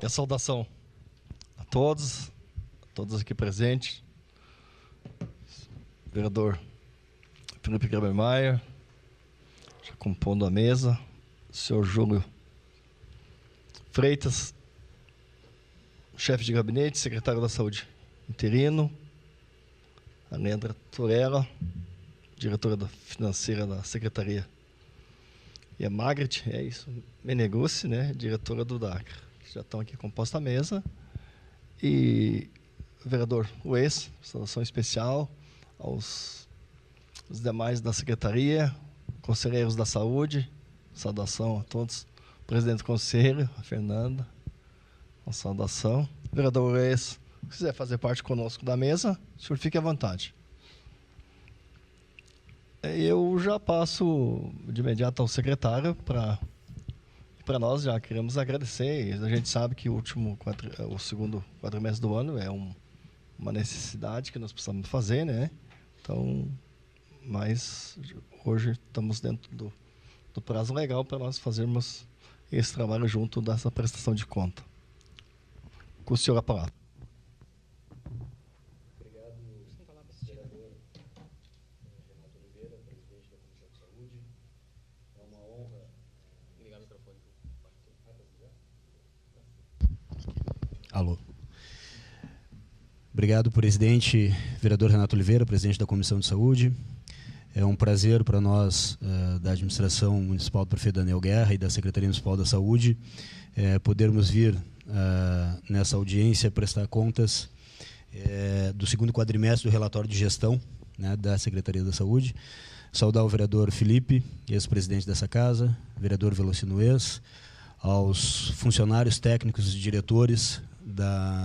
E a saudação a todos aqui presentes. Vereador Felipe Grabermaier, já compondo a mesa. Senhor Júlio Freitas, chefe de gabinete, secretário da Saúde interino. A Leandra Turella, diretora financeira da Secretaria. E a Margaret, é isso, Meneguzzi, né, diretora do DACRA. Já estão aqui composta a mesa. E o vereador Ues, saudação especial aos os demais da Secretaria, conselheiros da Saúde, saudação a todos. Presidente do Conselho, a Fernanda, uma saudação. Vereador Ues, se quiser fazer parte conosco da mesa, o senhor fique à vontade. Eu já passo de imediato ao secretário para nós já queremos agradecer. A gente sabe que o segundo quadrimestre do ano é uma necessidade que nós precisamos fazer, né? Então, mas hoje estamos dentro do prazo legal para nós fazermos esse trabalho junto dessa prestação de conta. Com o senhor a palavra. Obrigado, vereador Renato Oliveira, presidente da Comissão de Saúde. É uma honra. Ligar o microfone. Alô. Obrigado, presidente, vereador Renato Oliveira, presidente da Comissão de Saúde. É um prazer para nós, da Administração Municipal do Prefeito Daniel Guerra e da Secretaria Municipal da Saúde, podermos vir nessa audiência prestar contas do segundo quadrimestre do relatório de gestão, né, da Secretaria da Saúde. Saudar o vereador Felipe, ex-presidente dessa casa, vereador Velocino Ex, aos funcionários técnicos e diretores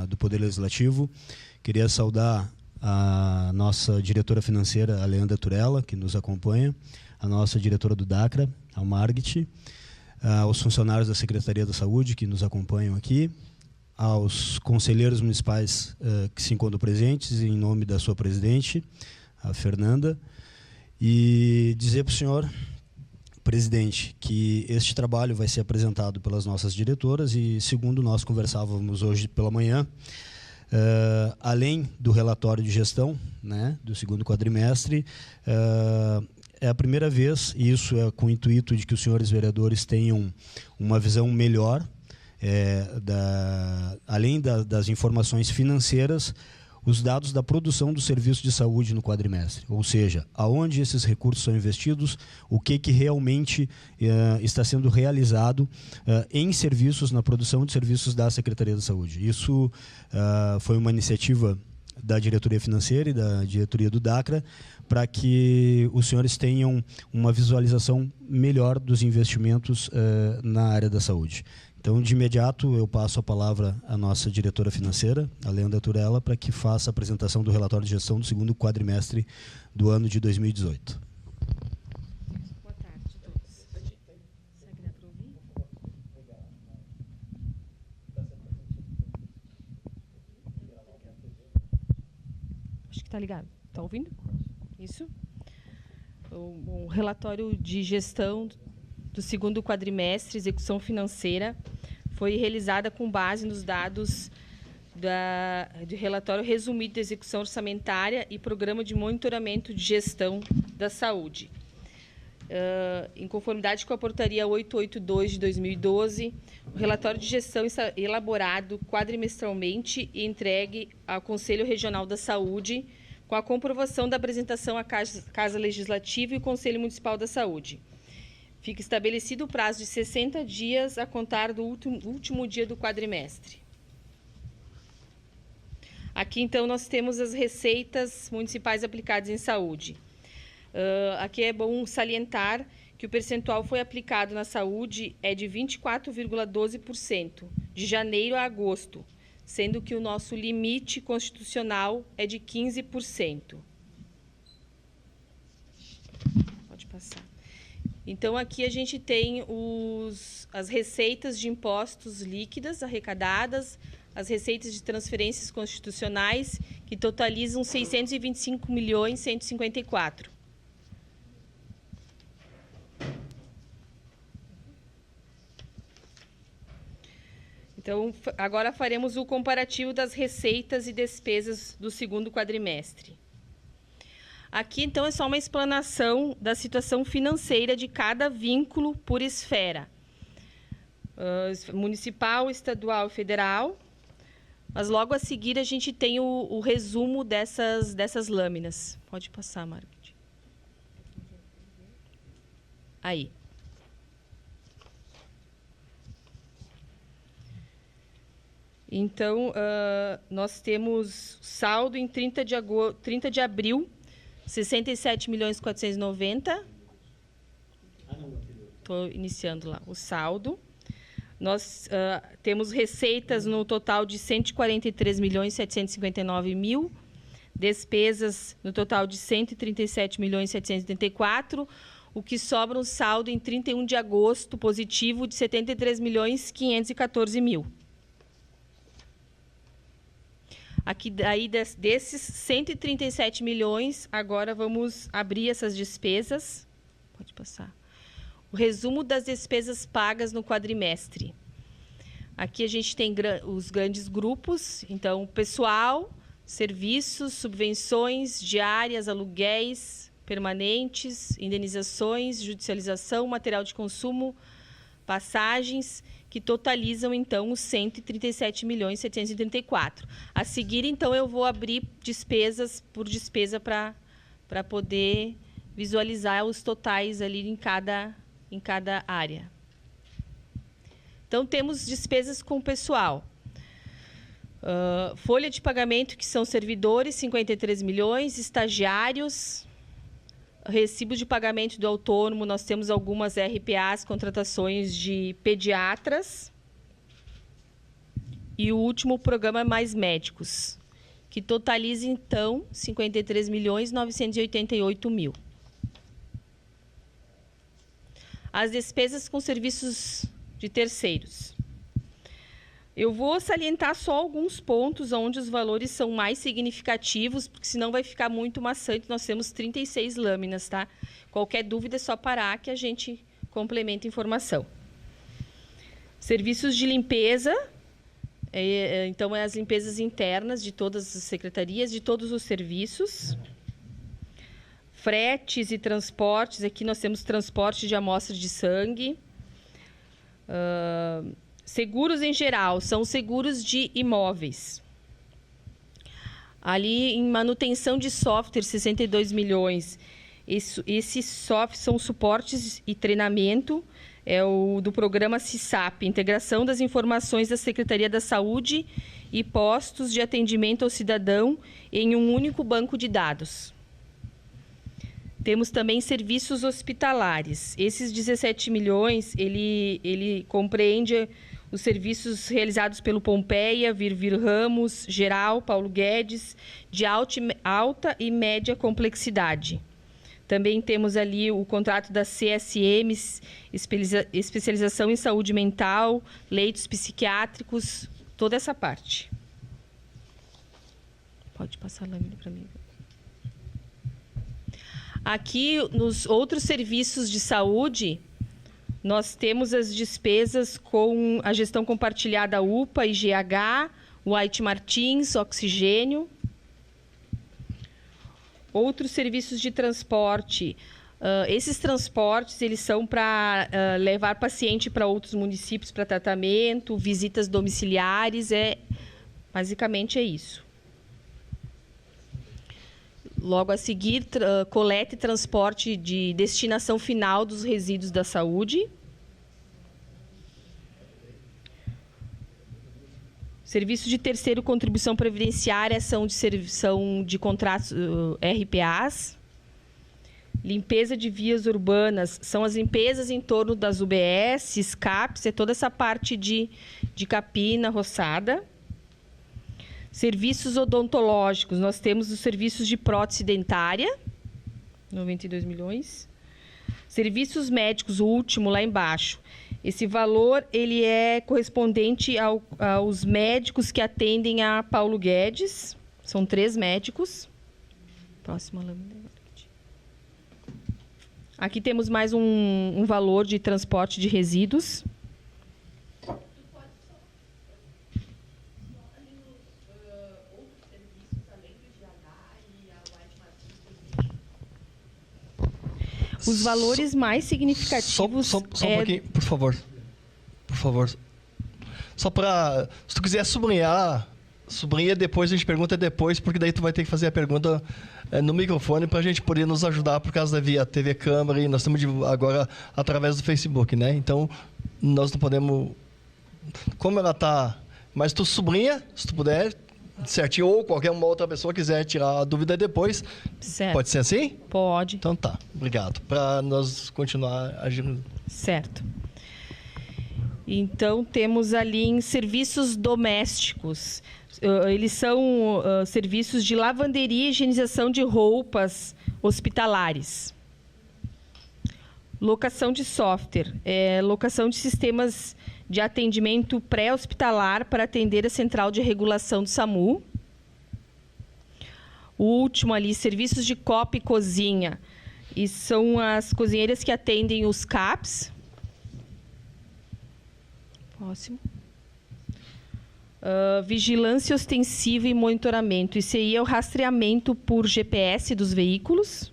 do Poder Legislativo. Queria saudar a nossa diretora financeira, a Leandra Turella, que nos acompanha, a nossa diretora do DACRA, a Margit, aos funcionários da Secretaria da Saúde que nos acompanham aqui, aos conselheiros municipais que se encontram presentes, em nome da sua presidente, a Fernanda, e dizer para o senhor, presidente, que este trabalho vai ser apresentado pelas nossas diretoras e, segundo nós conversávamos hoje pela manhã, além do relatório de gestão, né, do segundo quadrimestre, é a primeira vez, e isso é com o intuito de que os senhores vereadores tenham uma visão melhor, além das informações financeiras, os dados da produção do serviço de saúde no quadrimestre, ou seja, aonde esses recursos são investidos, o que realmente está sendo realizado em serviços, na produção de serviços da Secretaria da Saúde. Isso foi uma iniciativa da diretoria financeira e da diretoria do DACRA, para que os senhores tenham uma visualização melhor dos investimentos na área da saúde. Então, de imediato, eu passo a palavra à nossa diretora financeira, a Leandra Turella, para que faça a apresentação do relatório de gestão do segundo quadrimestre do ano de 2018. Boa tarde a todos. Será que dá para ouvir? Acho que está ligado. Está ouvindo? Isso? O relatório de gestão do segundo quadrimestre, execução financeira, foi realizada com base nos dados do relatório resumido de execução orçamentária e programa de monitoramento de gestão da saúde. Em conformidade com a portaria 882 de 2012, o relatório de gestão está elaborado quadrimestralmente e entregue ao Conselho Regional da Saúde, com a comprovação da apresentação à Casa Legislativa e o Conselho Municipal da Saúde. Fica estabelecido o prazo de 60 dias a contar do último dia do quadrimestre. Aqui, então, nós temos as receitas municipais aplicadas em saúde. Aqui é bom salientar que o percentual foi aplicado na saúde é de 24,12%, de janeiro a agosto, sendo que o nosso limite constitucional é de 15%. Pode passar. Então, aqui a gente tem as receitas de impostos líquidas arrecadadas, as receitas de transferências constitucionais, que totalizam 625.154.000. Então, agora faremos o comparativo das receitas e despesas do segundo quadrimestre. Aqui, então, é só uma explanação da situação financeira de cada vínculo por esfera. Municipal, estadual e federal. Mas, logo a seguir, a gente tem o resumo dessas lâminas. Pode passar, Margaret. Aí. Então, nós temos saldo em 30 de abril, 67.490.000. Estou iniciando lá o saldo. Nós temos receitas no total de 143.759.000, despesas no total de 137.784.000, o que sobra um saldo em 31 de agosto positivo de 73.514.000. Aqui, daí, desses 137 milhões, agora vamos abrir essas despesas. Pode passar. O resumo das despesas pagas no quadrimestre. Aqui a gente tem os grandes grupos. Então, pessoal, serviços, subvenções, diárias, aluguéis permanentes, indenizações, judicialização, material de consumo, passagens, que totalizam, então, os 137.734.000. A seguir, então, eu vou abrir despesas por despesa para poder visualizar os totais ali em cada área. Então, temos despesas com pessoal. Folha de pagamento, que são servidores, 53 milhões, estagiários, recibo de pagamento do autônomo, nós temos algumas RPAs, contratações de pediatras. E o último programa Mais Médicos, que totaliza, então, 53.988.000. As despesas com serviços de terceiros. Eu vou salientar só alguns pontos onde os valores são mais significativos, porque senão vai ficar muito maçante. Nós temos 36 lâminas, tá? Qualquer dúvida é só parar que a gente complementa a informação. Serviços de limpeza, então, as limpezas internas de todas as secretarias, de todos os serviços. Fretes e transportes, aqui nós temos transporte de amostras de sangue. Seguros em geral, são seguros de imóveis. Ali, em manutenção de software, 62 milhões. Esses softwares são suportes e treinamento, é o do programa CISAP, integração das informações da Secretaria da Saúde e postos de atendimento ao cidadão em um único banco de dados. Temos também serviços hospitalares. Esses 17 milhões, ele compreende os serviços realizados pelo Pompeia, Virvir Ramos, Geral, Paulo Guedes, de alta e média complexidade. Também temos ali o contrato da CSM, especialização em saúde mental, leitos psiquiátricos, toda essa parte. Pode passar a lâmina para mim. Aqui, nos outros serviços de saúde, nós temos as despesas com a gestão compartilhada UPA, IGH, White Martins, oxigênio. Outros serviços de transporte. Esses transportes, eles são para levar paciente para outros municípios para tratamento, visitas domiciliares, basicamente é isso. Logo a seguir, coleta e transporte de destinação final dos resíduos da saúde. Serviços de terceiro, contribuição previdenciária, são de contratos RPAs. Limpeza de vias urbanas, são as limpezas em torno das UBS, SCAPs, é toda essa parte de capina, roçada. Serviços odontológicos, nós temos os serviços de prótese dentária, 92 milhões. Serviços médicos, o último lá embaixo, Esse valor ele é correspondente aos médicos que atendem a Paulo Guedes. São 3 médicos. Próxima lâmina. Aqui temos mais um valor de transporte de resíduos. Os valores mais significativos... Só um pouquinho, por favor. Por favor. Só para... Se tu quiser sublinhar depois, a gente pergunta depois, porque daí tu vai ter que fazer a pergunta no microfone para a gente poder nos ajudar por causa da via TV Câmara, e nós estamos agora através do Facebook, né? Então, nós não podemos... Como ela está... Mas tu sublinha, se tu puder... certinho, ou qualquer uma outra pessoa quiser tirar a dúvida depois. Certo. Pode ser assim? Pode. Então tá, obrigado. Para nós continuar agindo. Certo. Então, temos ali em serviços domésticos. Eles são serviços de lavanderia e higienização de roupas hospitalares. Locação de software. Locação de sistemas de atendimento pré-hospitalar para atender a central de regulação do SAMU. O último ali, serviços de copa e cozinha. E são as cozinheiras que atendem os CAPs. Próximo. Vigilância ostensiva e monitoramento. Isso aí é o rastreamento por GPS dos veículos.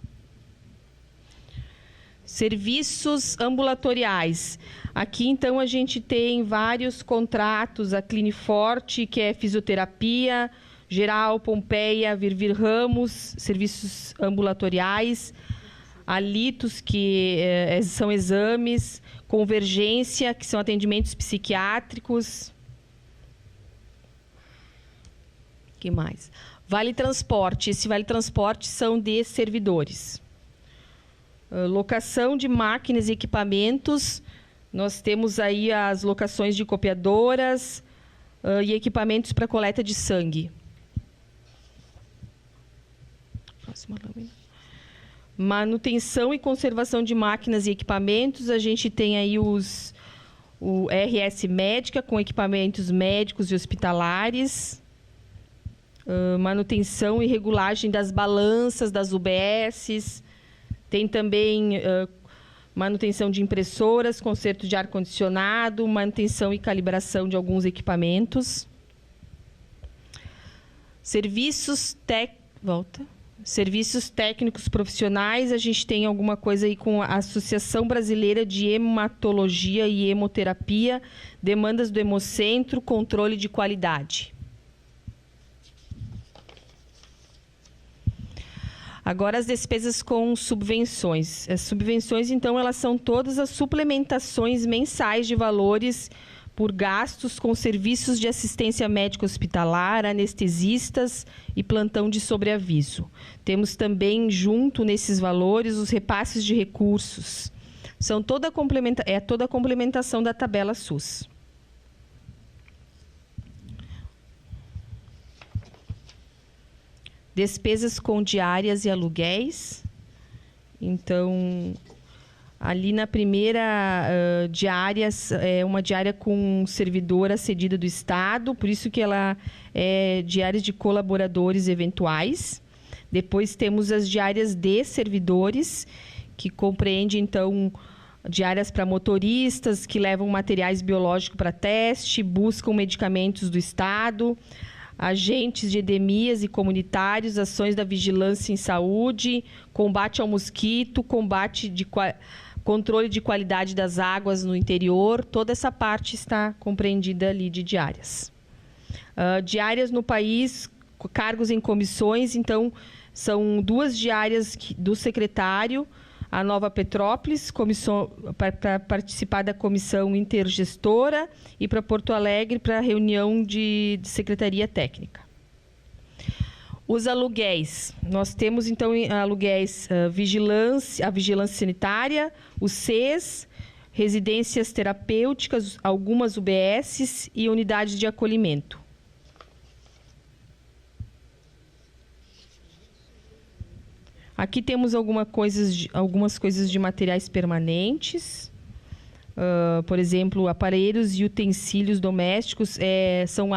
Serviços ambulatoriais. Aqui, então, a gente tem vários contratos. A Cliniforte, que é fisioterapia, Geral, Pompeia, Virvir Ramos, serviços ambulatoriais. A Litos, que são exames. Convergência, que são atendimentos psiquiátricos. O que mais? Vale Transporte. Esse Vale Transporte são de servidores. Locação de máquinas e equipamentos. Nós temos aí as locações de copiadoras e equipamentos para coleta de sangue. Próxima lâmina. Manutenção e conservação de máquinas e equipamentos. A gente tem aí o RS Médica, com equipamentos médicos e hospitalares. Manutenção e regulagem das balanças, das UBSs. Tem também manutenção de impressoras, conserto de ar-condicionado, manutenção e calibração de alguns equipamentos. Serviços técnicos profissionais, a gente tem alguma coisa aí com a Associação Brasileira de Hematologia e Hemoterapia, demandas do Hemocentro, controle de qualidade. Agora, as despesas com subvenções. As subvenções, então, elas são todas as suplementações mensais de valores por gastos com serviços de assistência médica hospitalar, anestesistas e plantão de sobreaviso. Temos também, junto nesses valores, os repasses de recursos. São toda a complementação da tabela SUS. Despesas com diárias e aluguéis. Então, ali na primeira diárias, é uma diária com servidora cedida do Estado, por isso que ela é diárias de colaboradores eventuais. Depois temos as diárias de servidores, que compreende, então, diárias para motoristas que levam materiais biológicos para teste, buscam medicamentos do Estado, agentes de endemias e comunitários, ações da vigilância em saúde, combate ao mosquito, controle de qualidade das águas no interior. Toda essa parte está compreendida ali de diárias. Diárias no país, cargos em comissões, então, são 2 diárias do secretário, a Nova Petrópolis, para participar da comissão intergestora, e para Porto Alegre, para a reunião de secretaria técnica. Os aluguéis. Nós temos, então, aluguéis, a vigilância sanitária, os CES, residências terapêuticas, algumas UBSs e unidades de acolhimento. Aqui temos algumas coisas de materiais permanentes. por exemplo, aparelhos e utensílios domésticos, são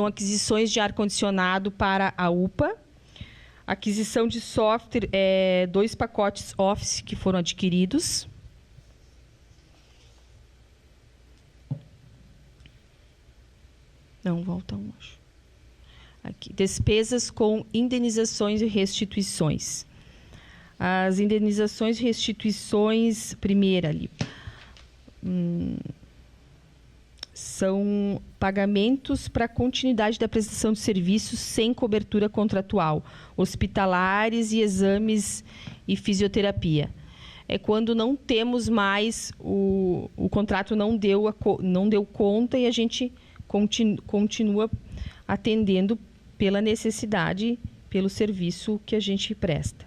aquisições de ar-condicionado para a UPA. Aquisição de software, 2 pacotes Office que foram adquiridos. Não, volta um, acho. Aqui, despesas com indenizações e restituições. As indenizações e restituições, primeira ali, são pagamentos para continuidade da prestação de serviços sem cobertura contratual, hospitalares e exames e fisioterapia. É quando não temos mais, o contrato não deu conta e a gente continua atendendo pela necessidade, pelo serviço que a gente presta.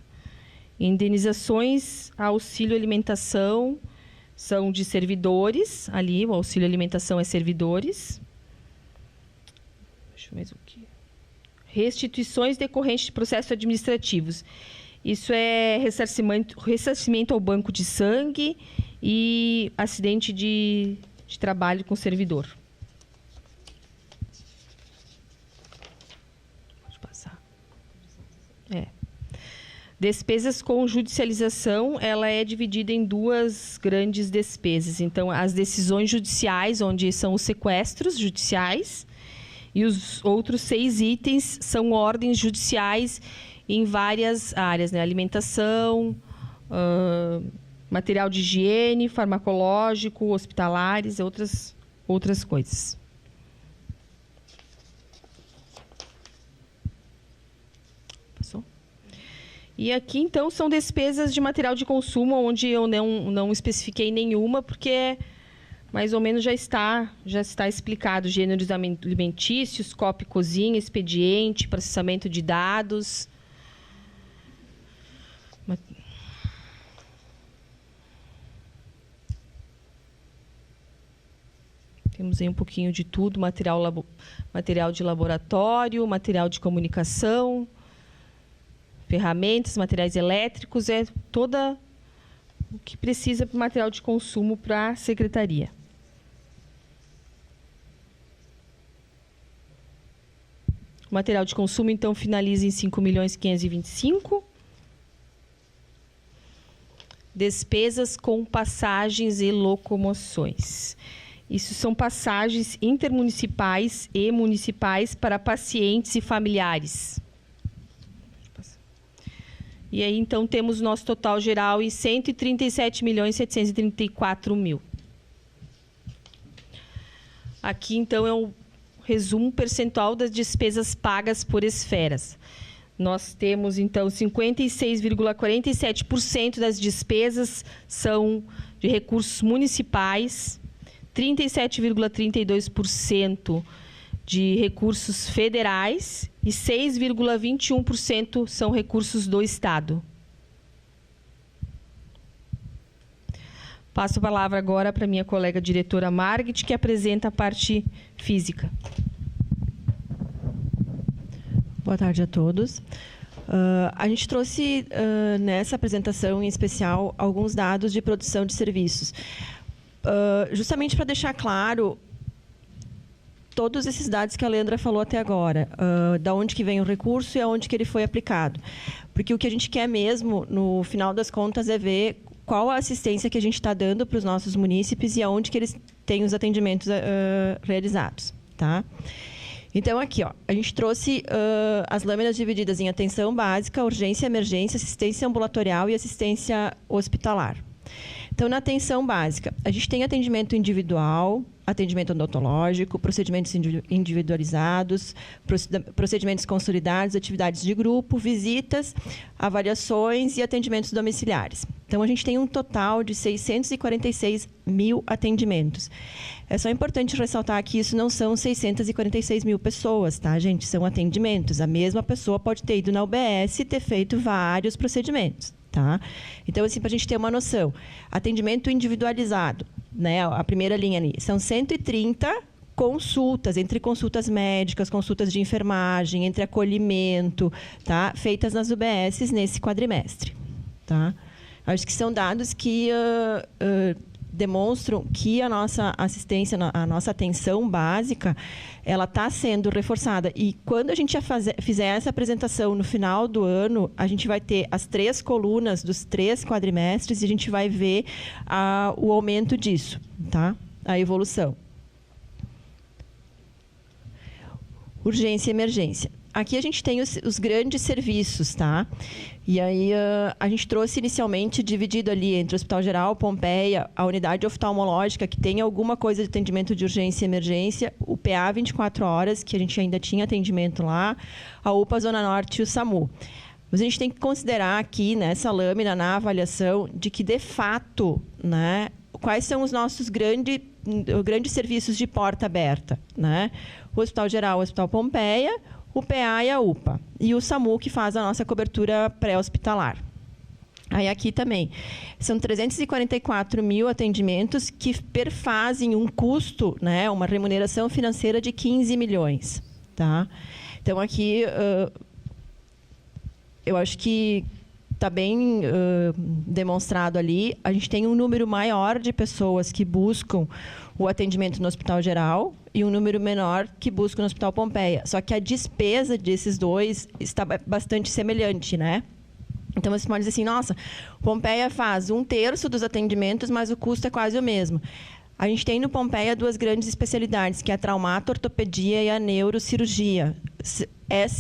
Indenizações, auxílio alimentação, são de servidores, ali o auxílio alimentação é servidores. Deixa eu ver aqui. Restituições decorrentes de processos administrativos. Isso é ressarcimento ao banco de sangue e acidente de trabalho com servidor. Pode passar. Despesas com judicialização, ela é dividida em 2 grandes despesas. Então, as decisões judiciais, onde são os sequestros judiciais, e os outros 6 itens são ordens judiciais em várias áreas, né? Alimentação, material de higiene, farmacológico, hospitalares, outras coisas. Passou? E aqui, então, são despesas de material de consumo, onde eu não especifiquei nenhuma, porque mais ou menos já está explicado: gêneros alimentícios, copa e cozinha, expediente, processamento de dados. Temos aí um pouquinho de tudo: material de laboratório, material de comunicação, ferramentas, materiais elétricos, toda o que precisa para material de consumo para a secretaria. O material de consumo, então, finaliza em 5.525.000. Despesas com passagens e locomoções. Isso são passagens intermunicipais e municipais para pacientes e familiares. E aí, então, temos o nosso total geral em 137.734.000. Aqui, então, é o resumo percentual das despesas pagas por esferas. Nós temos, então, 56,47% das despesas são de recursos municipais, 37,32% de recursos federais e 6,21% são recursos do Estado. Passo a palavra agora para a minha colega diretora Margit, que apresenta a parte física. Boa tarde a todos. A gente trouxe nessa apresentação em especial alguns dados de produção de serviços, justamente para deixar claro todos esses dados que a Leandra falou até agora, da onde que vem o recurso e aonde que ele foi aplicado. Porque o que a gente quer mesmo, no final das contas, é ver qual a assistência que a gente está dando para os nossos munícipes e aonde que eles têm os atendimentos realizados. Tá? Então, aqui, ó, a gente trouxe as lâminas divididas em atenção básica, urgência, emergência, assistência ambulatorial e assistência hospitalar. Então, na atenção básica, a gente tem atendimento individual, atendimento odontológico, procedimentos individualizados, procedimentos consolidados, atividades de grupo, visitas, avaliações e atendimentos domiciliares. Então, a gente tem um total de 646.000 atendimentos. É só importante ressaltar que isso não são 646.000 pessoas, tá, gente? São atendimentos. A mesma pessoa pode ter ido na UBS e ter feito vários procedimentos. Tá? Então, assim, para a gente ter uma noção, atendimento individualizado, né? A primeira linha ali, são 130 consultas, entre consultas médicas, consultas de enfermagem, entre acolhimento, tá? Feitas nas UBSs nesse quadrimestre. Tá? Acho que são dados que demonstram que a nossa assistência, a nossa atenção básica, ela está sendo reforçada. E quando a gente fizer essa apresentação no final do ano, a gente vai ter as 3 colunas dos 3 quadrimestres e a gente vai ver o aumento disso, tá? A evolução. Urgência e emergência. Aqui a gente tem os grandes serviços, tá? E aí a gente trouxe inicialmente dividido ali entre o Hospital Geral, Pompeia, a unidade oftalmológica, que tem alguma coisa de atendimento de urgência e emergência, o PA 24 horas, que a gente ainda tinha atendimento lá, a UPA Zona Norte e o SAMU. Mas a gente tem que considerar aqui, nessa lâmina, na avaliação, de que, de fato, né, quais são os nossos grandes serviços de porta aberta, né? O Hospital Geral, o Hospital Pompeia, o PA e a UPA. E o SAMU, que faz a nossa cobertura pré-hospitalar. Aí aqui também. São 344 mil atendimentos que perfazem um custo, né, uma remuneração financeira de 15 milhões. Tá? Então, aqui, eu acho que está bem demonstrado ali. A gente tem um número maior de pessoas que buscam o atendimento no Hospital Geral e um número menor que busca no Hospital Pompeia. Só que a despesa desses dois está bastante semelhante, né? Então, você pode dizer assim, nossa, Pompeia faz 1/3 dos atendimentos, mas o custo é quase o mesmo. A gente tem no Pompeia 2 grandes especialidades, que é a traumato-ortopedia e a neurocirurgia.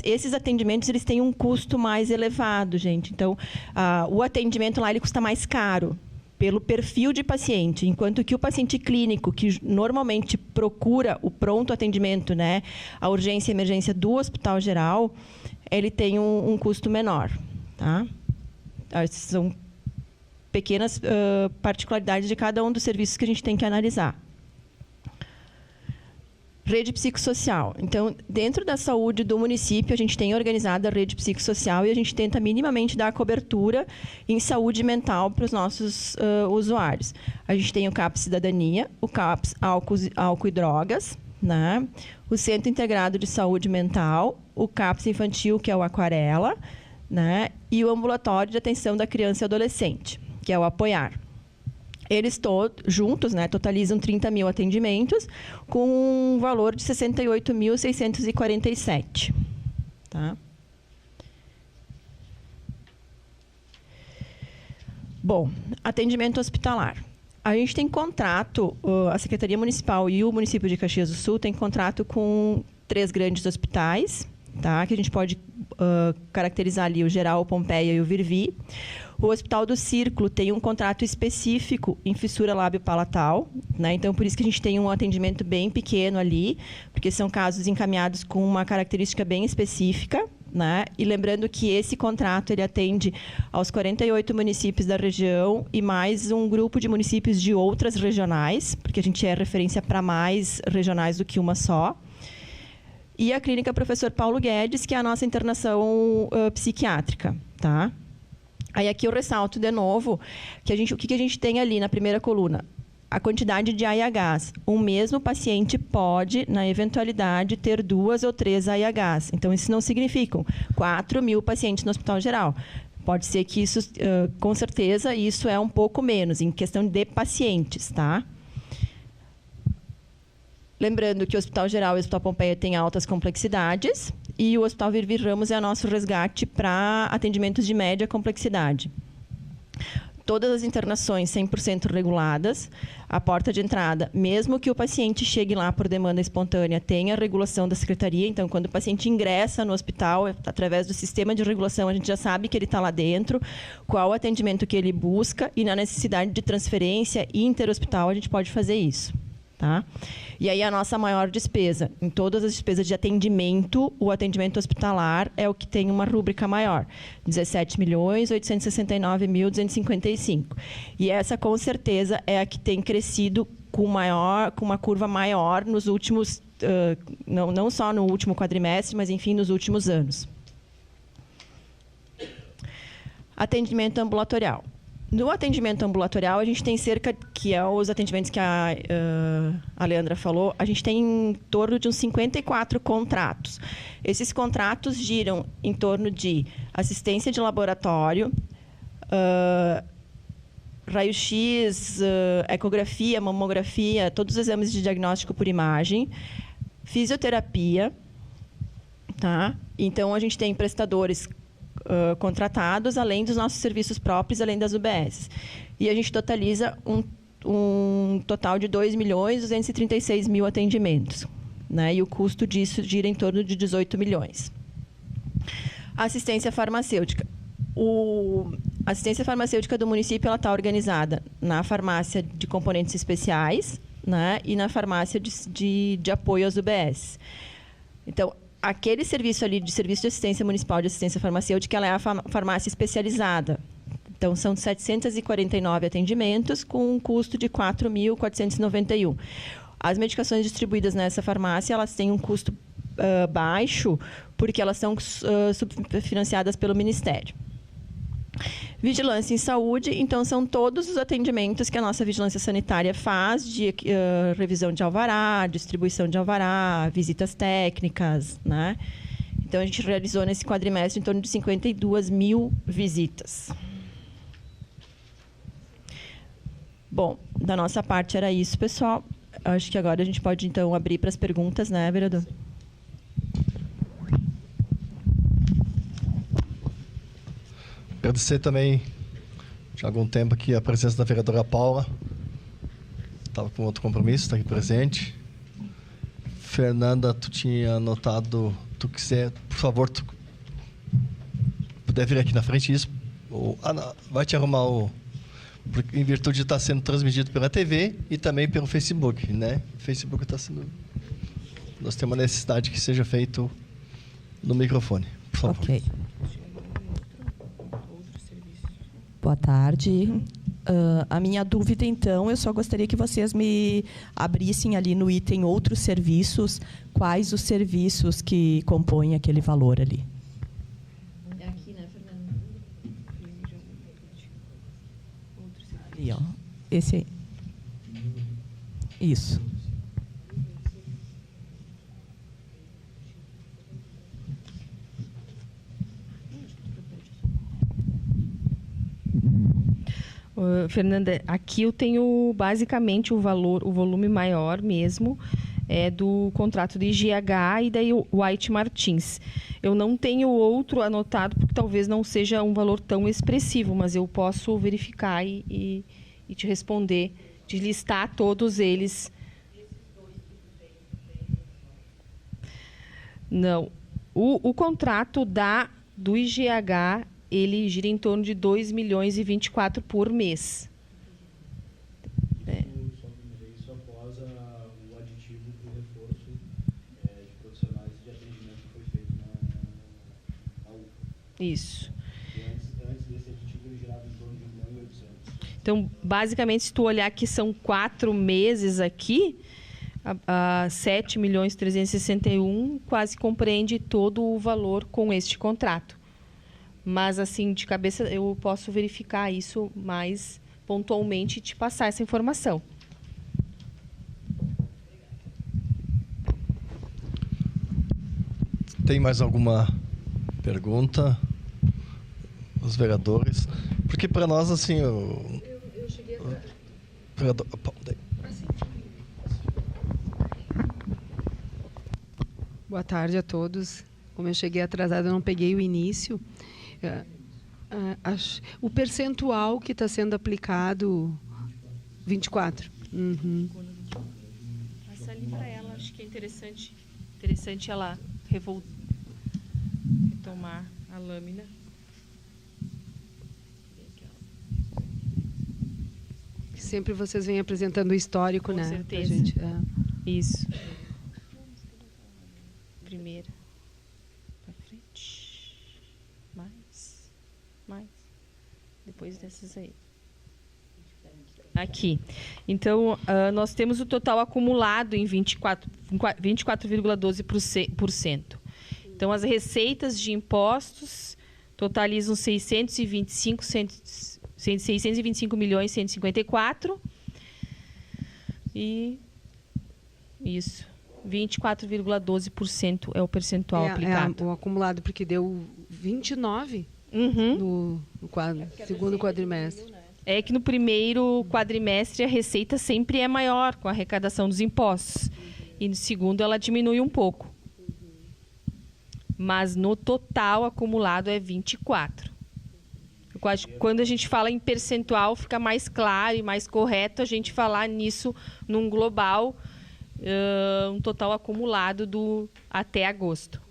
Esses atendimentos eles têm um custo mais elevado, gente. Então, o atendimento lá ele custa mais caro, pelo perfil de paciente, enquanto que o paciente clínico, que normalmente procura o pronto atendimento, né, a urgência e emergência do Hospital Geral, ele tem um custo menor. Tá? São pequenas particularidades de cada um dos serviços que a gente tem que analisar. Rede psicossocial. Então, dentro da saúde do município, a gente tem organizado a rede psicossocial e a gente tenta minimamente dar cobertura em saúde mental para os nossos usuários. A gente tem o CAPS Cidadania, o CAPS Álcool e Drogas, né? O Centro Integrado de Saúde Mental, o CAPS Infantil, que é o Aquarela, né? E o Ambulatório de Atenção da Criança e Adolescente, que é o Apoiar. Eles todos juntos, né, totalizam 30 mil atendimentos, com um valor de 68.647. Tá? Bom, atendimento hospitalar. A gente tem contrato, a Secretaria Municipal e o município de Caxias do Sul tem contrato com 3 grandes hospitais, tá? Que a gente pode caracterizar ali o Geral, o Pompeia e o Virvi. O Hospital do Círculo tem um contrato específico em fissura lábio-palatal, né? Então, por isso que a gente tem um atendimento bem pequeno ali, porque são casos encaminhados com uma característica bem específica, né? E lembrando que esse contrato ele atende aos 48 municípios da região e mais um grupo de municípios de outras regionais, porque a gente é referência para mais regionais do que uma só. E a Clínica Professor Paulo Guedes, que é a nossa internação psiquiátrica, tá? Aí aqui eu ressalto de novo que o que a gente tem ali na primeira coluna? A quantidade de AIHs. Um mesmo paciente pode, na eventualidade, ter 2 ou 3 AIHs. Então, isso não significa 4 mil pacientes no Hospital Geral. Pode ser que isso, com certeza, isso é um pouco menos, em questão de pacientes, tá? Lembrando que o Hospital Geral e o Hospital Pompeia têm altas complexidades e o Hospital Virvi Ramos é nosso resgate para atendimentos de média complexidade. Todas as internações 100% reguladas. A porta de entrada, mesmo que o paciente chegue lá por demanda espontânea, tem a regulação da secretaria. Então, quando o paciente ingressa no hospital, através do sistema de regulação, a gente já sabe que ele está lá dentro, qual o atendimento que ele busca e na necessidade de transferência interhospital, a gente pode fazer isso. Tá? E aí a nossa maior despesa, em todas as despesas de atendimento, o atendimento hospitalar é o que tem uma rúbrica maior, 17.869.255. E essa, com certeza, é a que tem crescido com uma curva maior nos últimos, não só no último quadrimestre, mas, enfim, nos últimos anos. Atendimento ambulatorial. No atendimento ambulatorial, a gente tem que é os atendimentos que a Leandra falou, a gente tem em torno de uns 54 contratos. Esses contratos giram em torno de assistência de laboratório, raio-x, ecografia, mamografia, todos os exames de diagnóstico por imagem, fisioterapia, tá? Então, a gente tem prestadores contratados, além dos nossos serviços próprios, além das UBS. E a gente totaliza um total de 2.236.000 atendimentos, né? E o custo disso gira em torno de 18 milhões. Assistência farmacêutica. A assistência farmacêutica do município está organizada na farmácia de componentes especiais, né? E na farmácia de apoio às UBS. Então, aquele serviço ali de serviço de assistência municipal de assistência farmacêutica, ela é a farmácia especializada. Então, são 749 atendimentos com um custo de 4.491. As medicações distribuídas nessa farmácia, elas têm um custo baixo, porque elas são subfinanciadas pelo Ministério. Vigilância em saúde, então, são todos os atendimentos que a nossa vigilância sanitária faz, de revisão de alvará, distribuição de alvará, visitas técnicas, né? Então, a gente realizou nesse quadrimestre em torno de 52.000 visitas. Bom, da nossa parte era isso, pessoal. Acho que agora a gente pode, então, abrir para as perguntas, né, vereador? Agradecer também, já há algum tempo aqui, a presença da vereadora Paula. Estava com outro compromisso, está aqui presente. Fernanda, tu tinha anotado, tu quiser, por favor, tu puder vir aqui na frente, isso. Vai te arrumar em virtude de estar sendo transmitido pela TV e também pelo Facebook, né? O Facebook está sendo... Nós temos uma necessidade que seja feito no microfone, por favor. Ok. Boa tarde. A minha dúvida, então, eu só gostaria que vocês me abrissem ali no item outros serviços, quais os serviços que compõem aquele valor ali. É aqui, né, Fernanda? Ali, ó. Esse aí. Isso. Fernanda, aqui eu tenho basicamente o volume maior mesmo é do contrato de IGH e daí o White Martins. Eu não tenho outro anotado porque talvez não seja um valor tão expressivo, mas eu posso verificar e te responder, te listar todos eles. Não. O contrato do IGH, ele gira em torno de 2.024 por mês. Só isso após o aditivo para o reforço de profissionais de atendimento que foi feito na UPA. Isso. Antes desse aditivo, ele girava em torno de 1.800. Então, basicamente, se tu olhar que são 4 meses aqui, a 7.361 quase compreende todo o valor com este contrato. Mas, assim, de cabeça, eu posso verificar isso mais pontualmente e te passar essa informação. Tem mais alguma pergunta? Os vereadores? Porque, para nós, assim... Eu cheguei vereador, Boa tarde a todos. Como eu cheguei atrasada, eu não peguei o início. O percentual que está sendo aplicado, 24. Uhum. Passa ali para ela, acho que é interessante ela retomar a lâmina. Sempre vocês vêm apresentando o histórico, Com né? certeza. Pra gente, Isso. Primeira. Para frente. Mais. Depois dessas aí. Aqui. Então, nós temos o total acumulado em 24,12%. Então, as receitas de impostos totalizam 625.154 e isso, 24,12% é o percentual aplicado. o acumulado, porque deu 29 no segundo quadrimestre. é que no primeiro quadrimestre a receita sempre é maior com a arrecadação dos impostos. E no segundo ela diminui um pouco. Mas no total acumulado é 24. Eu acho que quando a gente fala em percentual fica mais claro e mais correto a gente falar nisso num global, um total acumulado até agosto.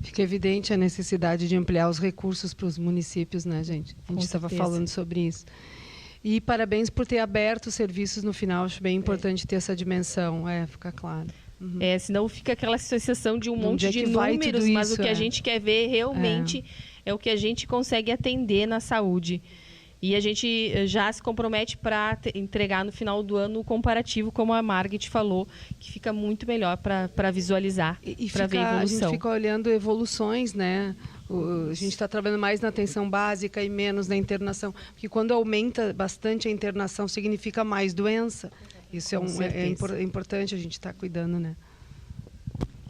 Fica evidente a necessidade de ampliar os recursos para os municípios, né, gente? A gente estava falando sobre isso. E parabéns por ter aberto os serviços no final. Acho bem importante ter essa dimensão. Fica claro. Uhum. Senão fica aquela sensação de um monte de números, mas o que a gente quer ver realmente é o que a gente consegue atender na saúde. E a gente já se compromete para entregar no final do ano o comparativo, como a Margit falou, que fica muito melhor para visualizar, para ver a evolução. A gente fica olhando evoluções, né? A gente está trabalhando mais na atenção básica e menos na internação. Porque quando aumenta bastante a internação, significa mais doença. Isso é importante a gente estar cuidando, né?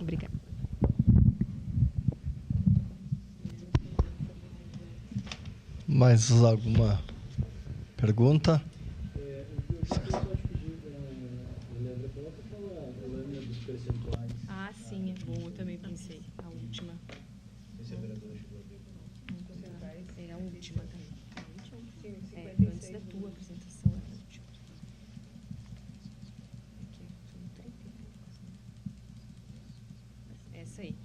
Obrigada. Mais alguma pergunta? Ah, sim, é bom. Eu também pensei. A última. É a última também. Antes da tua apresentação. É a última. Essa aí.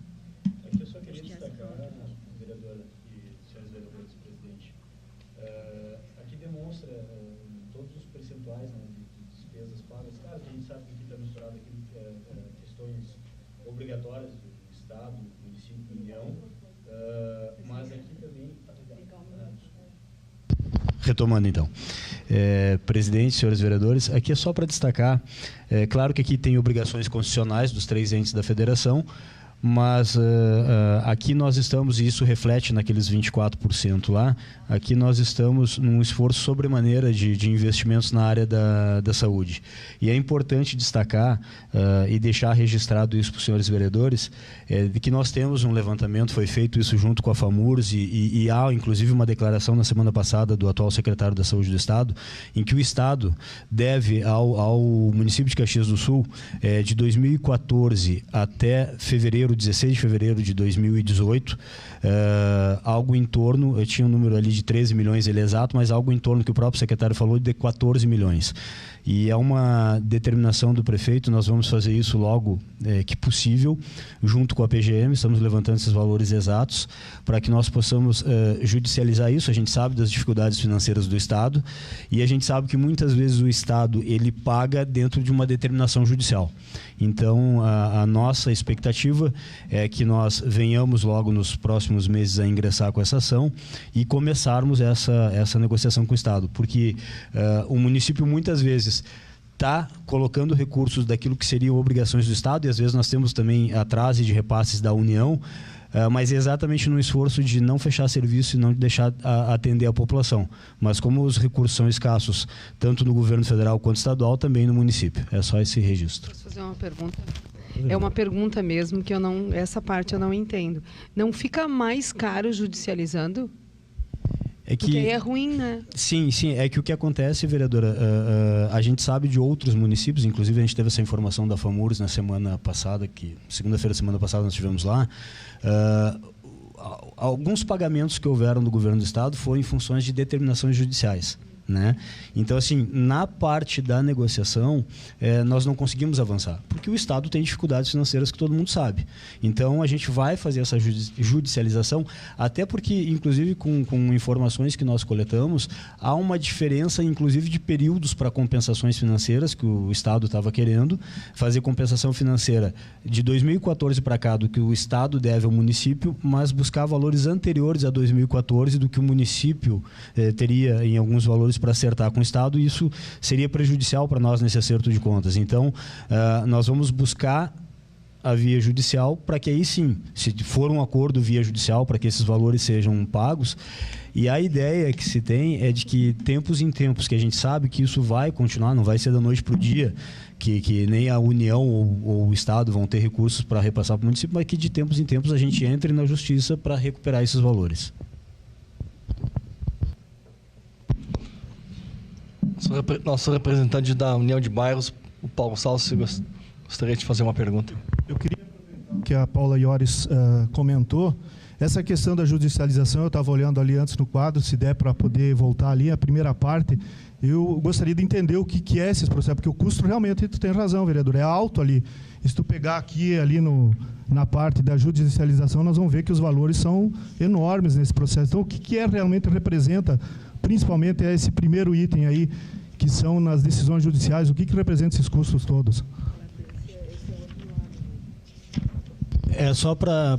Aqui eu só queria destacar, vereadora e senhores vereadores, presidente. Aqui demonstra todos os percentuais, né, de despesas pagas. Claro, a gente sabe que aqui está misturado questões obrigatórias do Estado, município e União, mas aqui também... Retomando, então. Presidente, senhores vereadores, aqui é só para destacar, claro que aqui tem obrigações constitucionais dos 3 entes da federação, mas aqui nós estamos, e isso reflete naqueles 24% lá, aqui nós estamos num esforço sobremaneira de investimentos na área da saúde. E é importante destacar e deixar registrado isso para os senhores vereadores, de que nós temos um levantamento, foi feito isso junto com a FAMURS, e há inclusive uma declaração na semana passada do atual secretário da Saúde do Estado, em que o Estado deve ao município de Caxias do Sul, de 2014 até 16 de fevereiro de 2018, algo em torno, eu tinha um número ali de 13 milhões, ele é exato, mas algo em torno que o próprio secretário falou de 14 milhões. E é uma determinação do prefeito, nós vamos fazer isso logo que possível, junto com a PGM, estamos levantando esses valores exatos, para que nós possamos judicializar isso. A gente sabe das dificuldades financeiras do Estado, e a gente sabe que muitas vezes o Estado ele paga dentro de uma determinação judicial. Então, a nossa expectativa é que nós venhamos logo nos próximos meses a ingressar com essa ação e começarmos essa negociação com o Estado, porque o município muitas vezes está colocando recursos daquilo que seriam obrigações do Estado, e às vezes nós temos também atraso de repasses da União, mas é exatamente no esforço de não fechar serviço e não deixar atender a população. Mas como os recursos são escassos, tanto no governo federal quanto estadual, também no município. É só esse registro. Posso fazer uma pergunta? É uma pergunta mesmo, que essa parte eu não entendo. Não fica mais caro judicializando? Porque aí é ruim, né? Sim. É que o que acontece, vereadora, a gente sabe de outros municípios, inclusive a gente teve essa informação da FAMURS na semana passada, segunda-feira da semana passada nós estivemos lá. Alguns pagamentos que houveram do governo do Estado foram em funções de determinações judiciais, né? Então, assim, na parte da negociação, nós não conseguimos avançar, porque o Estado tem dificuldades financeiras que todo mundo sabe. Então, a gente vai fazer essa judicialização, até porque, inclusive, com informações que nós coletamos, há uma diferença, inclusive, de períodos para compensações financeiras que o Estado estava querendo, fazer compensação financeira de 2014 para cá do que o Estado deve ao município, mas buscar valores anteriores a 2014 do que o município teria em alguns valores para acertar com o Estado, e isso seria prejudicial para nós nesse acerto de contas. Então, nós vamos buscar a via judicial para que aí sim, se for um acordo via judicial, para que esses valores sejam pagos. E a ideia que se tem é de que tempos em tempos, que a gente sabe que isso vai continuar, não vai ser da noite para o dia, que nem a União ou o Estado vão ter recursos para repassar para o município, mas que de tempos em tempos a gente entre na justiça para recuperar esses valores. Nosso representante da União de Bairros, o Paulo Salsi, gostaria de fazer uma pergunta. Eu queria que a Paula Iores comentou. Essa questão da judicialização, eu estava olhando ali antes no quadro, se der para poder voltar ali, a primeira parte, eu gostaria de entender o que é esse processo, porque o custo realmente, tu tem razão, vereador, é alto ali. E se tu pegar aqui, ali na parte da judicialização, nós vamos ver que os valores são enormes nesse processo. Então, o que realmente representa, principalmente esse primeiro item aí, que são nas decisões judiciais, o que representa esses custos todos? É só para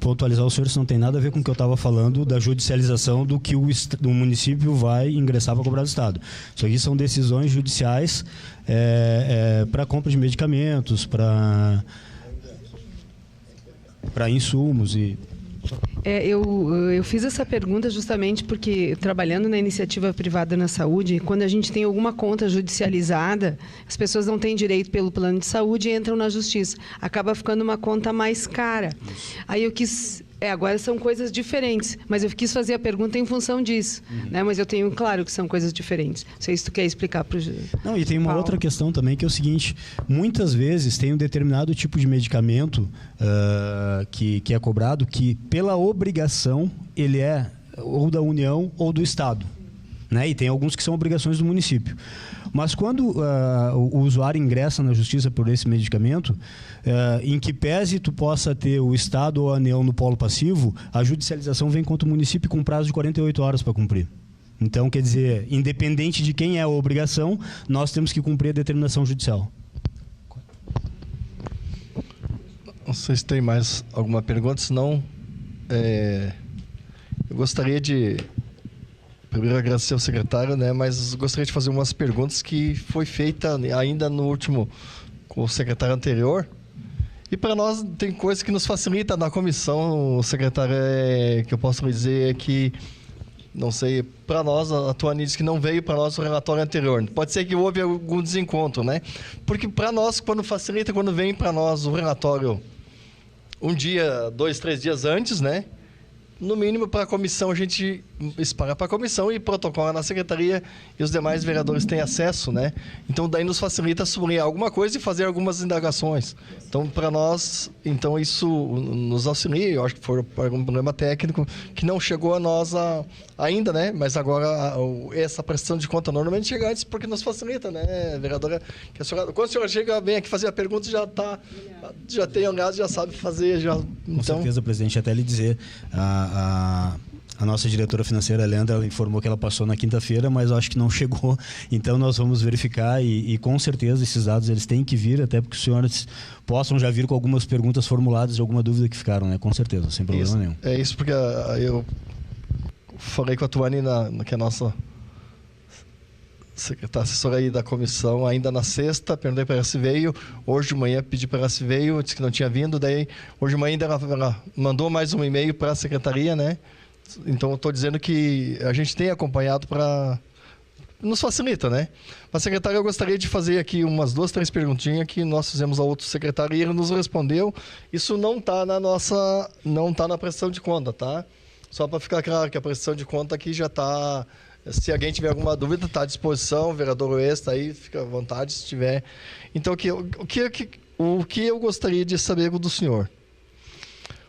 pontualizar o senhor, isso não tem nada a ver com o que eu estava falando da judicialização do que o município vai ingressar para cobrar do Estado. Isso aqui são decisões judiciais para compra de medicamentos, para insumos e... Eu fiz essa pergunta justamente porque, trabalhando na iniciativa privada na saúde, quando a gente tem alguma conta judicializada, as pessoas não têm direito pelo plano de saúde e entram na justiça. Acaba ficando uma conta mais cara. Aí eu quis... agora são coisas diferentes, mas eu quis fazer a pergunta em função disso. Né? Mas eu tenho claro que são coisas diferentes. Não sei se tu quer explicar para o Não, e tem uma outra questão também, que é o seguinte: muitas vezes tem um determinado tipo de medicamento que é cobrado, que pela obrigação ele é ou da União ou do Estado. Né? E tem alguns que são obrigações do município. Mas quando o usuário ingressa na justiça por esse medicamento, em que pese tu possa ter o Estado ou a União no polo passivo, a judicialização vem contra o município com prazo de 48 horas para cumprir. Então, quer dizer, independente de quem é a obrigação, nós temos que cumprir a determinação judicial. Não sei se tem mais alguma pergunta, senão eu gostaria de primeiro agradecer ao secretário, né, mas gostaria de fazer umas perguntas que foi feita ainda no último com o secretário anterior. E para nós tem coisa que nos facilita na comissão, o secretário, que eu posso dizer que, não sei, para nós, a Tuane disse que não veio para nós o relatório anterior. Pode ser que houve algum desencontro, né? Porque para nós, quando facilita, quando vem para nós o relatório um dia, 2, 3 dias antes, né? No mínimo, para a comissão, a gente espalha para a comissão e protocola na secretaria e os demais vereadores têm acesso, né? Então, daí nos facilita sublinhar alguma coisa e fazer algumas indagações. Então, para nós, então isso nos auxilia. Eu acho que foi algum problema técnico que não chegou a nós ainda, né? Mas agora, essa prestação de conta normalmente chega antes porque nos facilita, né, vereadora? Quando a senhora chega, vem aqui fazer a pergunta, já tem olhado, já sabe fazer. Com certeza, presidente. Até lhe dizer... A nossa diretora financeira, a Leandra, ela informou que ela passou na quinta-feira, mas eu acho que não chegou. Então, nós vamos verificar e com certeza esses dados eles têm que vir, até porque os senhores possam já vir com algumas perguntas formuladas de alguma dúvida que ficaram, né? Com certeza, sem problema nenhum. É isso, porque eu falei com a Tuane, que é a nossa secretária assessora aí da comissão, ainda na sexta, perguntei para ela se veio. Hoje de manhã pedi para ela se veio, disse que não tinha vindo. Daí, hoje de manhã ainda ela mandou mais um e-mail para a secretaria, né? Então, eu estou dizendo que a gente tem acompanhado para... Nos facilita, né? Mas, secretário, eu gostaria de fazer aqui umas 2, 3 perguntinhas que nós fizemos ao outro secretário e ele nos respondeu. Isso não está não está na prestação de conta, tá? Só para ficar claro que a prestação de conta aqui já está... Se alguém tiver alguma dúvida, está à disposição, o vereador Oeste está aí, fica à vontade se tiver. Então, o que eu gostaria de saber do senhor?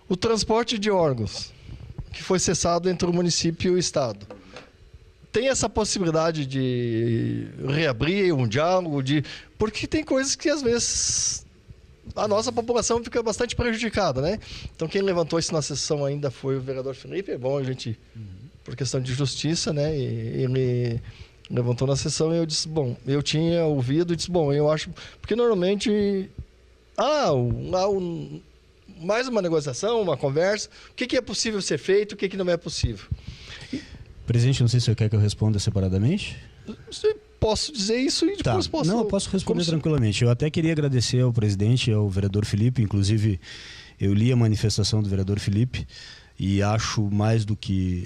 O transporte de órgãos, que foi cessado entre o município e o Estado, tem essa possibilidade de reabrir um diálogo? Porque tem coisas que, às vezes, a nossa população fica bastante prejudicada, né? Então, quem levantou isso na sessão ainda foi o vereador Felipe. É bom a gente... por questão de justiça, né? E ele levantou na sessão e eu disse, eu tinha ouvido e disse, eu acho... Porque normalmente... mais uma negociação, uma conversa. O que é possível ser feito, o que não é possível? Presidente, não sei se o senhor quer que eu responda separadamente. Posso dizer isso e depois posso... Não, eu posso responder tranquilamente. Eu até queria agradecer ao presidente e ao vereador Felipe. Inclusive, eu li a manifestação do vereador Felipe e acho mais do que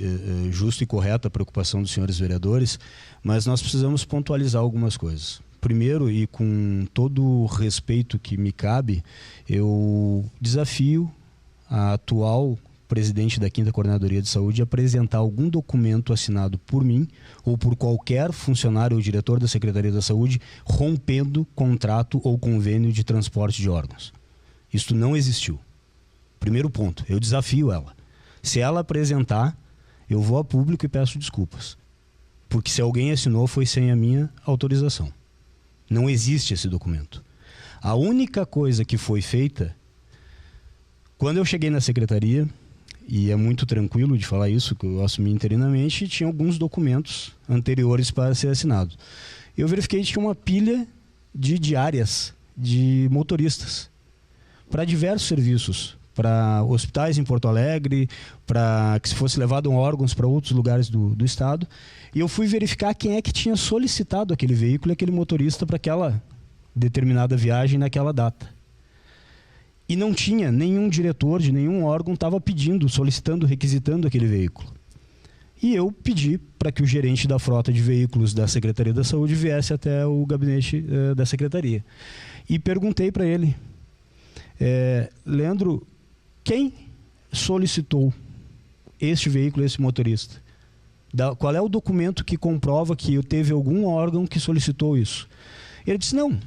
justo e correta a preocupação dos senhores vereadores, mas nós precisamos pontualizar algumas coisas. Primeiro, e com todo o respeito que me cabe, eu desafio a atual presidente da 5ª Coordenadoria de Saúde, apresentar algum documento assinado por mim ou por qualquer funcionário ou diretor da Secretaria da Saúde rompendo contrato ou convênio de transporte de órgãos. Isso não existiu. Primeiro ponto, eu desafio ela. Se ela apresentar, eu vou a público e peço desculpas. Porque se alguém assinou, foi sem a minha autorização. Não existe esse documento. A única coisa que foi feita, quando eu cheguei na secretaria, e é muito tranquilo de falar isso, que eu assumi interinamente, tinha alguns documentos anteriores para ser assinado. Eu verifiquei que tinha uma pilha de diárias de motoristas para diversos serviços, para hospitais em Porto Alegre, para que se fosse levado órgãos para outros lugares do estado. E eu fui verificar quem é que tinha solicitado aquele veículo e aquele motorista para aquela determinada viagem naquela data. E não tinha nenhum diretor de nenhum órgão estava pedindo, solicitando, requisitando aquele veículo. E eu pedi para que o gerente da frota de veículos da Secretaria da Saúde viesse até o gabinete da Secretaria. E perguntei para ele, Leandro, quem solicitou este veículo, esse motorista? Qual é o documento que comprova que teve algum órgão que solicitou isso? Ele disse, não.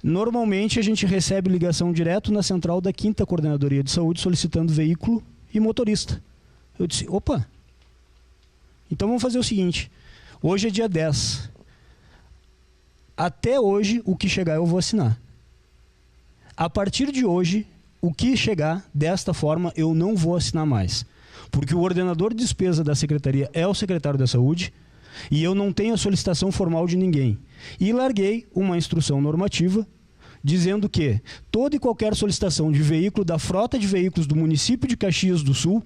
Normalmente a gente recebe ligação direto na central da 5ª Coordenadoria de Saúde solicitando veículo e motorista. Eu disse, opa, então vamos fazer o seguinte, hoje é dia 10. Até hoje, o que chegar eu vou assinar. A partir de hoje, o que chegar desta forma eu não vou assinar mais. Porque o ordenador de despesa da Secretaria é o secretário da Saúde e eu não tenho a solicitação formal de ninguém. E larguei uma instrução normativa dizendo que toda e qualquer solicitação de veículo da frota de veículos do município de Caxias do Sul,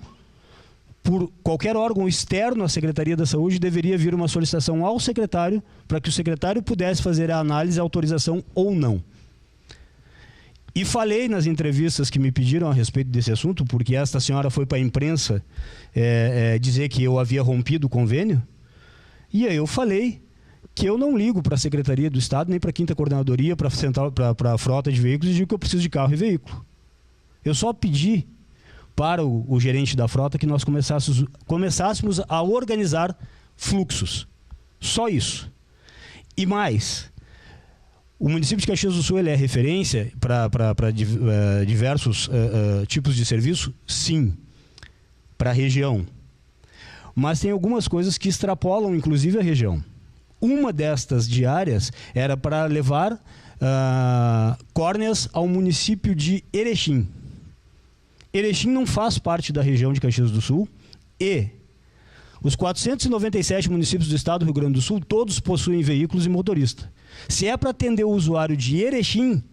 por qualquer órgão externo à Secretaria da Saúde, deveria vir uma solicitação ao secretário para que o secretário pudesse fazer a análise, a autorização ou não. E falei nas entrevistas que me pediram a respeito desse assunto, porque esta senhora foi para a imprensa dizer que eu havia rompido o convênio. E aí eu falei que eu não ligo para a Secretaria do Estado, nem para a 5ª Coordenadoria, para a frota de veículos, e digo que eu preciso de carro e veículo. Eu só pedi para o gerente da frota que nós começássemos a organizar fluxos. Só isso. E mais, o município de Caxias do Sul ele é referência para diversos tipos de serviço? Sim, para a região. Mas tem algumas coisas que extrapolam, inclusive, a região. Uma destas diárias era para levar córneas ao município de Erechim. Erechim não faz parte da região de Caxias do Sul e os 497 municípios do estado do Rio Grande do Sul, todos possuem veículos e motorista. Se é para atender o usuário de Erechim,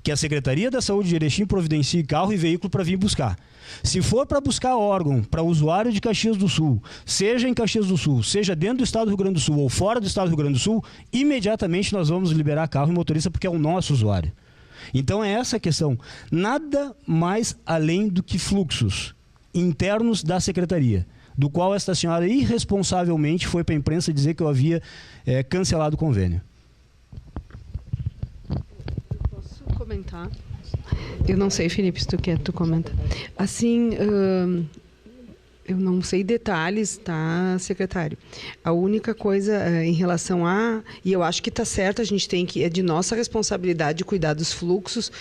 que a Secretaria da Saúde de Erechim providencie carro e veículo para vir buscar. Se for para buscar órgão para usuário de Caxias do Sul, seja em Caxias do Sul, seja dentro do estado do Rio Grande do Sul ou fora do estado do Rio Grande do Sul, imediatamente nós vamos liberar carro e motorista porque é o nosso usuário. Então é essa a questão. Nada mais além do que fluxos internos da Secretaria, do qual esta senhora irresponsavelmente foi para a imprensa dizer que eu havia cancelado o convênio. Posso comentar? Eu não sei, Felipe, se tu quer, tu comenta. Assim, eu não sei detalhes, tá, secretário? A única coisa em relação a... E eu acho que está certo, a gente tem que... É de nossa responsabilidade cuidar dos fluxos.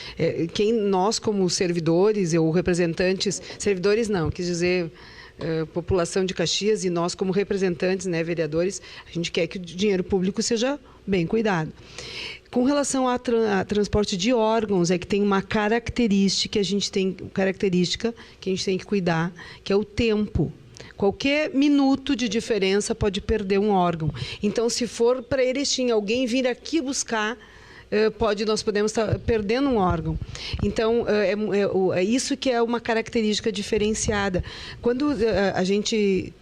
Nós, como servidores ou representantes... Servidores não, quis dizer... população de Caxias e nós como representantes, né, vereadores, a gente quer que o dinheiro público seja bem cuidado. Com relação a transporte de órgãos, é que tem uma característica que a gente tem que cuidar, que é o tempo. Qualquer minuto de diferença pode perder um órgão. Então, se for para Erechim alguém vir aqui buscar, nós podemos estar perdendo um órgão. Então, é isso que é uma característica diferenciada. Quando a gente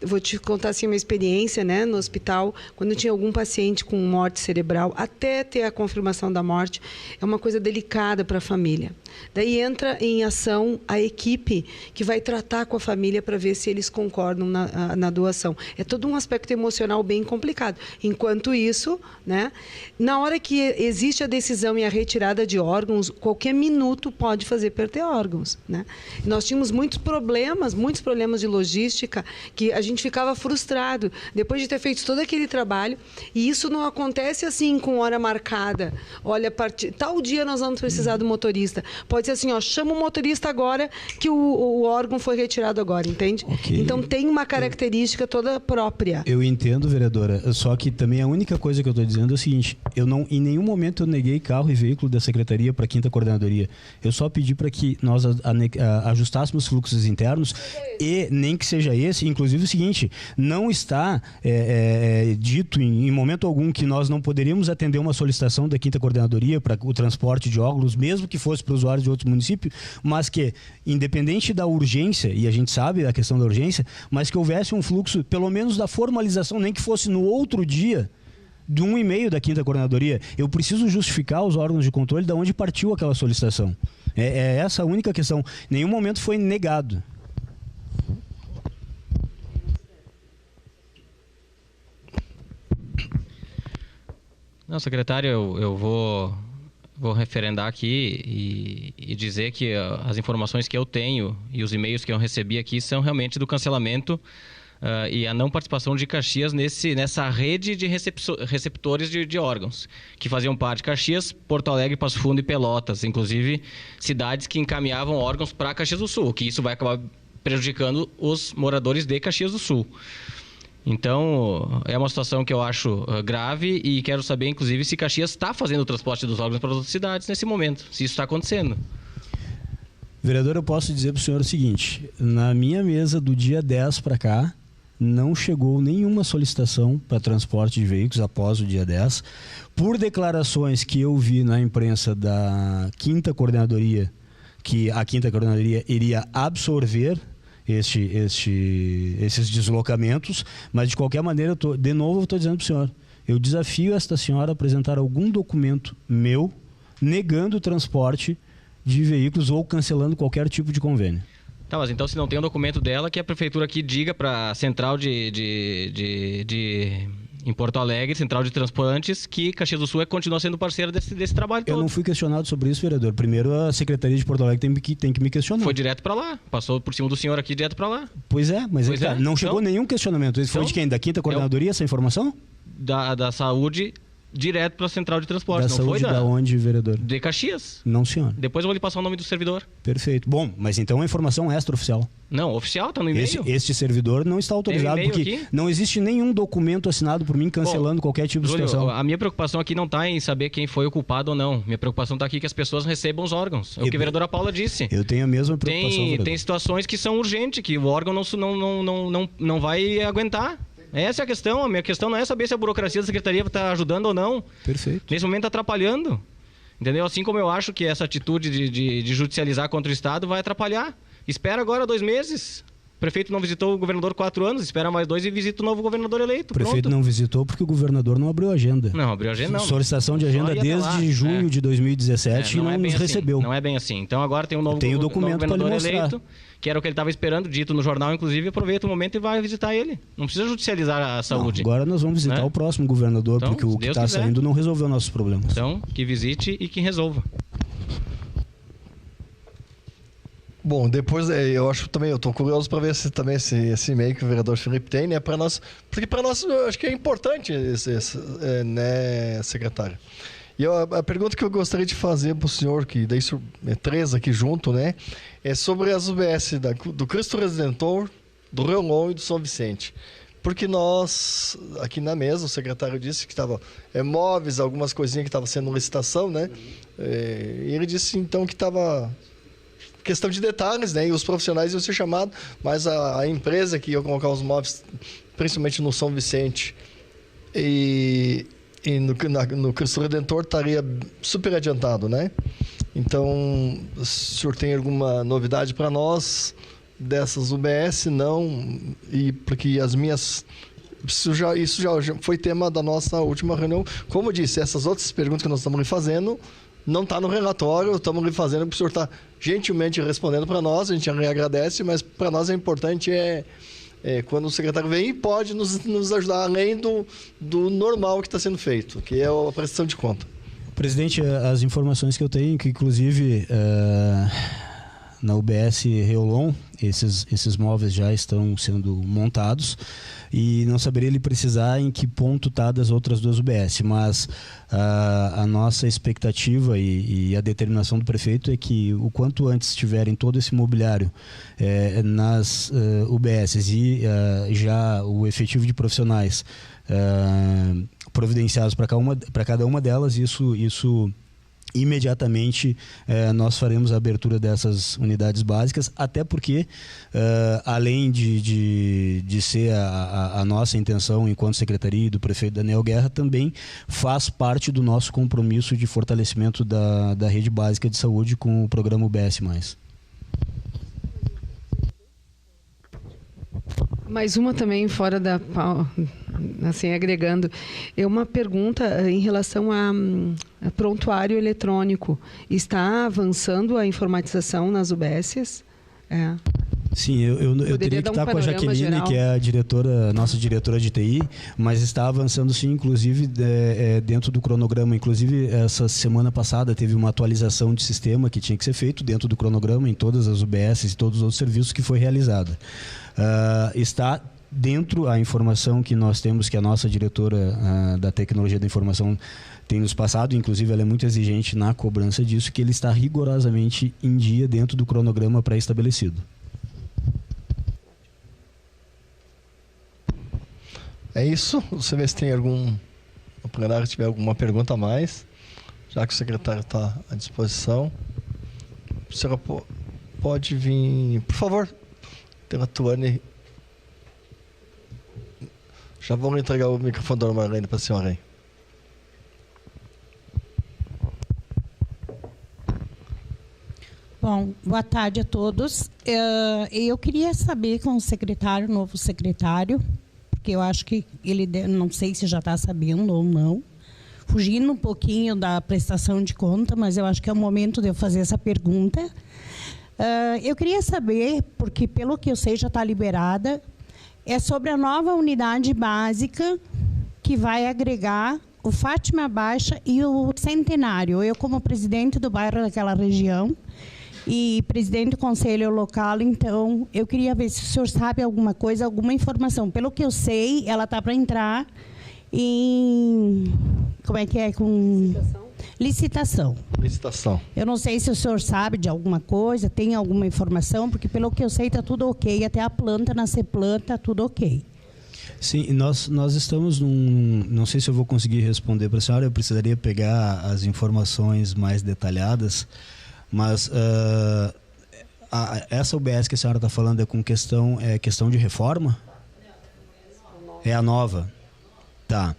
vou te contar assim, uma experiência, né, no hospital, quando tinha algum paciente com morte cerebral, até ter a confirmação da morte, é uma coisa delicada para a família. Daí entra em ação a equipe que vai tratar com a família para ver se eles concordam na doação. É todo um aspecto emocional bem complicado. Enquanto isso, né, na hora que existe a decisão e a retirada de órgãos, qualquer minuto pode fazer perder órgãos, né? Nós tínhamos muitos problemas de logística, que a gente ficava frustrado depois de ter feito todo aquele trabalho, e isso não acontece assim com hora marcada. Olha, tal dia nós vamos precisar do motorista. Pode ser assim, ó, chama o motorista agora que o órgão foi retirado agora, entende? Okay. Então tem uma característica toda própria. Eu entendo, vereadora, só que também a única coisa que eu estou dizendo é o seguinte: em nenhum momento eu neguei carro e veículo da Secretaria para a 5ª Coordenadoria. Eu só pedi para que nós ajustássemos fluxos internos, e nem que seja esse, inclusive o seguinte, não está dito em momento algum que nós não poderíamos atender uma solicitação da 5ª Coordenadoria para o transporte de óculos, mesmo que fosse para usuários de outros municípios, mas que, independente da urgência, e a gente sabe a questão da urgência, mas que houvesse um fluxo, pelo menos da formalização, nem que fosse no outro dia, de um e-mail da 5ª Coordenadoria. Eu preciso justificar aos órgãos de controle de onde partiu aquela solicitação. É essa a única questão. Em nenhum momento foi negado. Não, secretário, eu vou referendar aqui e dizer que as informações que eu tenho e os e-mails que eu recebi aqui são realmente do cancelamento e a não participação de Caxias nessa rede de receptores de órgãos, que faziam parte de Caxias, Porto Alegre, Passo Fundo e Pelotas, inclusive cidades que encaminhavam órgãos para Caxias do Sul, que isso vai acabar prejudicando os moradores de Caxias do Sul. Então, é uma situação que eu acho grave e quero saber, inclusive, se Caxias está fazendo o transporte dos órgãos para outras cidades nesse momento, se isso está acontecendo. Vereador, eu posso dizer para o senhor o seguinte: na minha mesa do dia 10 para cá, não chegou nenhuma solicitação para transporte de veículos após o dia 10. Por declarações que eu vi na imprensa da 5ª Coordenadoria, que a 5ª Coordenadoria iria absorver esses deslocamentos, mas de qualquer maneira, de novo eu estou dizendo para o senhor, eu desafio esta senhora a apresentar algum documento meu negando o transporte de veículos ou cancelando qualquer tipo de convênio. Tá, mas então se não tem um documento dela, que a prefeitura aqui diga para a central em Porto Alegre, central de transplantes, que Caxias do Sul continua sendo parceira desse trabalho todo. Eu não fui questionado sobre isso, vereador. Primeiro a Secretaria de Porto Alegre tem que me questionar. Foi direto para lá, passou por cima do senhor aqui direto para lá. Pois é, mas não chegou nenhum questionamento. Isso foi de quem? Da 5ª Coordenadoria, essa informação? Da saúde, direto para a central de transporte. Da saúde da onde, vereador? De Caxias. Não, senhor. Depois eu vou lhe passar o nome do servidor. Perfeito. Bom, mas então é uma informação extraoficial. Não, oficial, está no e-mail. Este servidor não está autorizado porque aqui? Não existe nenhum documento assinado por mim cancelando qualquer tipo de situação. A minha preocupação aqui não está em saber quem foi o culpado ou não. Minha preocupação está aqui que as pessoas recebam os órgãos. É o que a vereadora Paula disse. Eu tenho a mesma preocupação, tem situações que são urgentes, que o órgão não vai aguentar. Essa é a questão. A minha questão não é saber se a burocracia da secretaria está ajudando ou não. Perfeito. Nesse momento está atrapalhando. Entendeu? Assim como eu acho que essa atitude de judicializar contra o Estado vai atrapalhar. Espera agora 2 meses. O prefeito não visitou o governador 4 anos, espera mais 2 e visita o novo governador eleito. O prefeito não visitou porque o governador não abriu agenda. Não, abriu agenda não. Solicitação de agenda desde junho de 2017 e não nos recebeu. Não é bem assim. Então agora tem um novo governador eleito, que era o que ele estava esperando, dito no jornal, inclusive, aproveita o momento e vai visitar ele. Não precisa judicializar a saúde. Agora nós vamos visitar o próximo governador, então, porque o que está saindo não resolveu nossos problemas. Então, que visite e que resolva. Bom, depois eu acho também, eu estou curioso para ver se também esse e-mail que o vereador Felipe tem, né, para nós, porque para nós eu acho que é importante, né, secretário. E a pergunta que eu gostaria de fazer para o senhor, que daí é 3 aqui junto, né, é sobre as UBS do Cristo Redentor, do Reolon e do São Vicente. Porque nós, aqui na mesa, o secretário disse que estava móveis, algumas coisinhas que estavam sendo licitação, né, e ele disse então que estava questão de detalhes, né? E os profissionais iam ser chamados, mas a empresa que ia colocar os móveis, principalmente no São Vicente e no Cristo Redentor, estaria super adiantado, né? Então, o senhor tem alguma novidade para nós dessas UBS, não, e porque as minhas... Isso já foi tema da nossa última reunião. Como eu disse, essas outras perguntas que nós estamos fazendo não está no relatório, estamos fazendo, o senhor está gentilmente respondendo para nós, a gente agradece, mas para nós é importante quando o secretário vem e pode nos ajudar além do normal que está sendo feito, que é a prestação de conta. Presidente, as informações que eu tenho, que inclusive na UBS Reolon, esses móveis já estão sendo montados, e não saberia lhe precisar em que ponto está das outras duas UBS, mas a nossa expectativa e a determinação do prefeito é que o quanto antes tiverem todo esse mobiliário nas UBSs e já o efetivo de profissionais providenciados para cada uma delas, isso imediatamente nós faremos a abertura dessas unidades básicas, até porque além de ser a nossa intenção enquanto secretaria e do prefeito Daniel Guerra, também faz parte do nosso compromisso de fortalecimento da rede básica de saúde com o programa UBS+. Mais uma também fora da... assim, agregando, é uma pergunta em relação a prontuário eletrônico. Está avançando a informatização nas UBSs? Sim, eu teria que estar com a Jaqueline, geral, que é a nossa diretora de TI, mas está avançando sim, inclusive dentro do cronograma. Inclusive, essa semana passada teve uma atualização de sistema que tinha que ser feito dentro do cronograma em todas as UBSs e todos os outros serviços que foi realizada. Está dentro a informação que nós temos, que a nossa diretora da tecnologia da informação tem nos passado, inclusive ela é muito exigente na cobrança disso, que ele está rigorosamente em dia dentro do cronograma pré-estabelecido. É isso. Você vê se tem o plenário tiver alguma pergunta a mais, já que o secretário está à disposição. A senhora pode vir, por favor, pela Tuane. Já vou entregar o microfone da Dona Marlene para a senhora aí. Bom, boa tarde a todos. Eu queria saber com o novo secretário, porque eu acho que ele, não sei se já está sabendo ou não, fugindo um pouquinho da prestação de conta, mas eu acho que é o momento de eu fazer essa pergunta. Eu queria saber, porque pelo que eu sei já está liberada, é sobre a nova unidade básica que vai agregar o Fátima Baixa e o Centenário. Eu, como presidente do bairro daquela região e presidente do conselho local, então, eu queria ver se o senhor sabe alguma coisa, alguma informação. Pelo que eu sei, ela está para entrar em... Como é que é? Com... Licitação. Eu não sei se o senhor sabe de alguma coisa, tem alguma informação, porque pelo que eu sei está tudo ok, até a planta, na CEPLAN, está tudo ok. Sim, nós estamos não sei se eu vou conseguir responder para a senhora, eu precisaria pegar as informações mais detalhadas, mas essa UBS que a senhora está falando é questão de reforma? É a nova? Tá.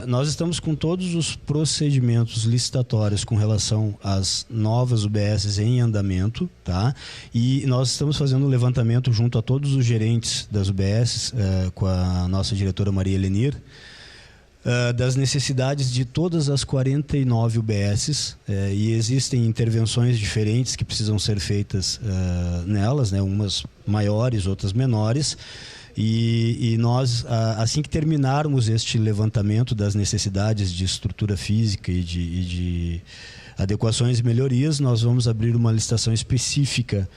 Nós estamos com todos os procedimentos licitatórios com relação às novas UBSs em andamento, tá? E nós estamos fazendo um levantamento junto a todos os gerentes das UBSs, com a nossa diretora Maria Elenir, das necessidades de todas as 49 UBSs, e existem intervenções diferentes que precisam ser feitas nelas, né? Umas maiores, outras menores. E nós, assim que terminarmos este levantamento das necessidades de estrutura física e de adequações e melhorias, nós vamos abrir uma licitação específica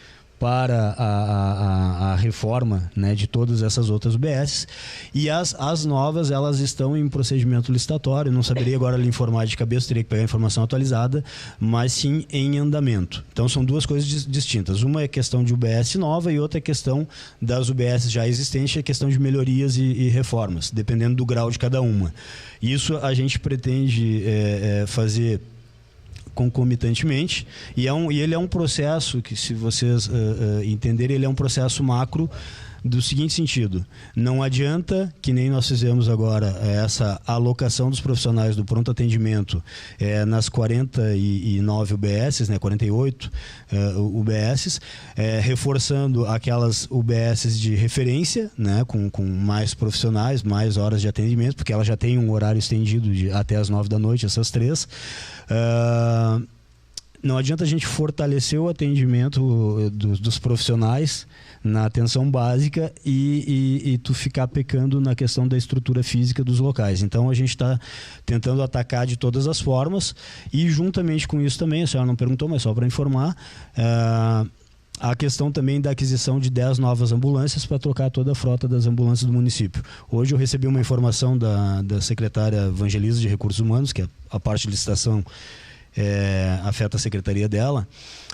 para a reforma, né, de todas essas outras UBSs. E as novas, elas estão em procedimento licitatório. Não saberia agora lhe informar de cabeça, teria que pegar a informação atualizada, mas sim em andamento. Então são duas coisas distintas. Uma é questão de UBS nova e outra é questão das UBS já existentes, é questão de melhorias e reformas, dependendo do grau de cada uma. Isso a gente pretende fazer concomitantemente, e ele é um processo que, se vocês entenderem, ele é um processo macro do seguinte sentido: não adianta, que nem nós fizemos agora, essa alocação dos profissionais do pronto atendimento nas 49 UBSs, né, 48 UBSs, reforçando aquelas UBSs de referência, né, com mais profissionais, mais horas de atendimento, porque ela já tem um horário estendido até as 9 da noite, essas 3. Não adianta a gente fortalecer o atendimento dos profissionais na atenção básica e tu ficar pecando na questão da estrutura física dos locais. Então a gente está tentando atacar de todas as formas, e juntamente com isso também, a senhora não perguntou, mas só para informar, a questão também da aquisição de 10 novas ambulâncias para trocar toda a frota das ambulâncias do município. Hoje eu recebi uma informação da secretária Evangelisa de Recursos Humanos, que a parte de licitação afeta a secretaria dela.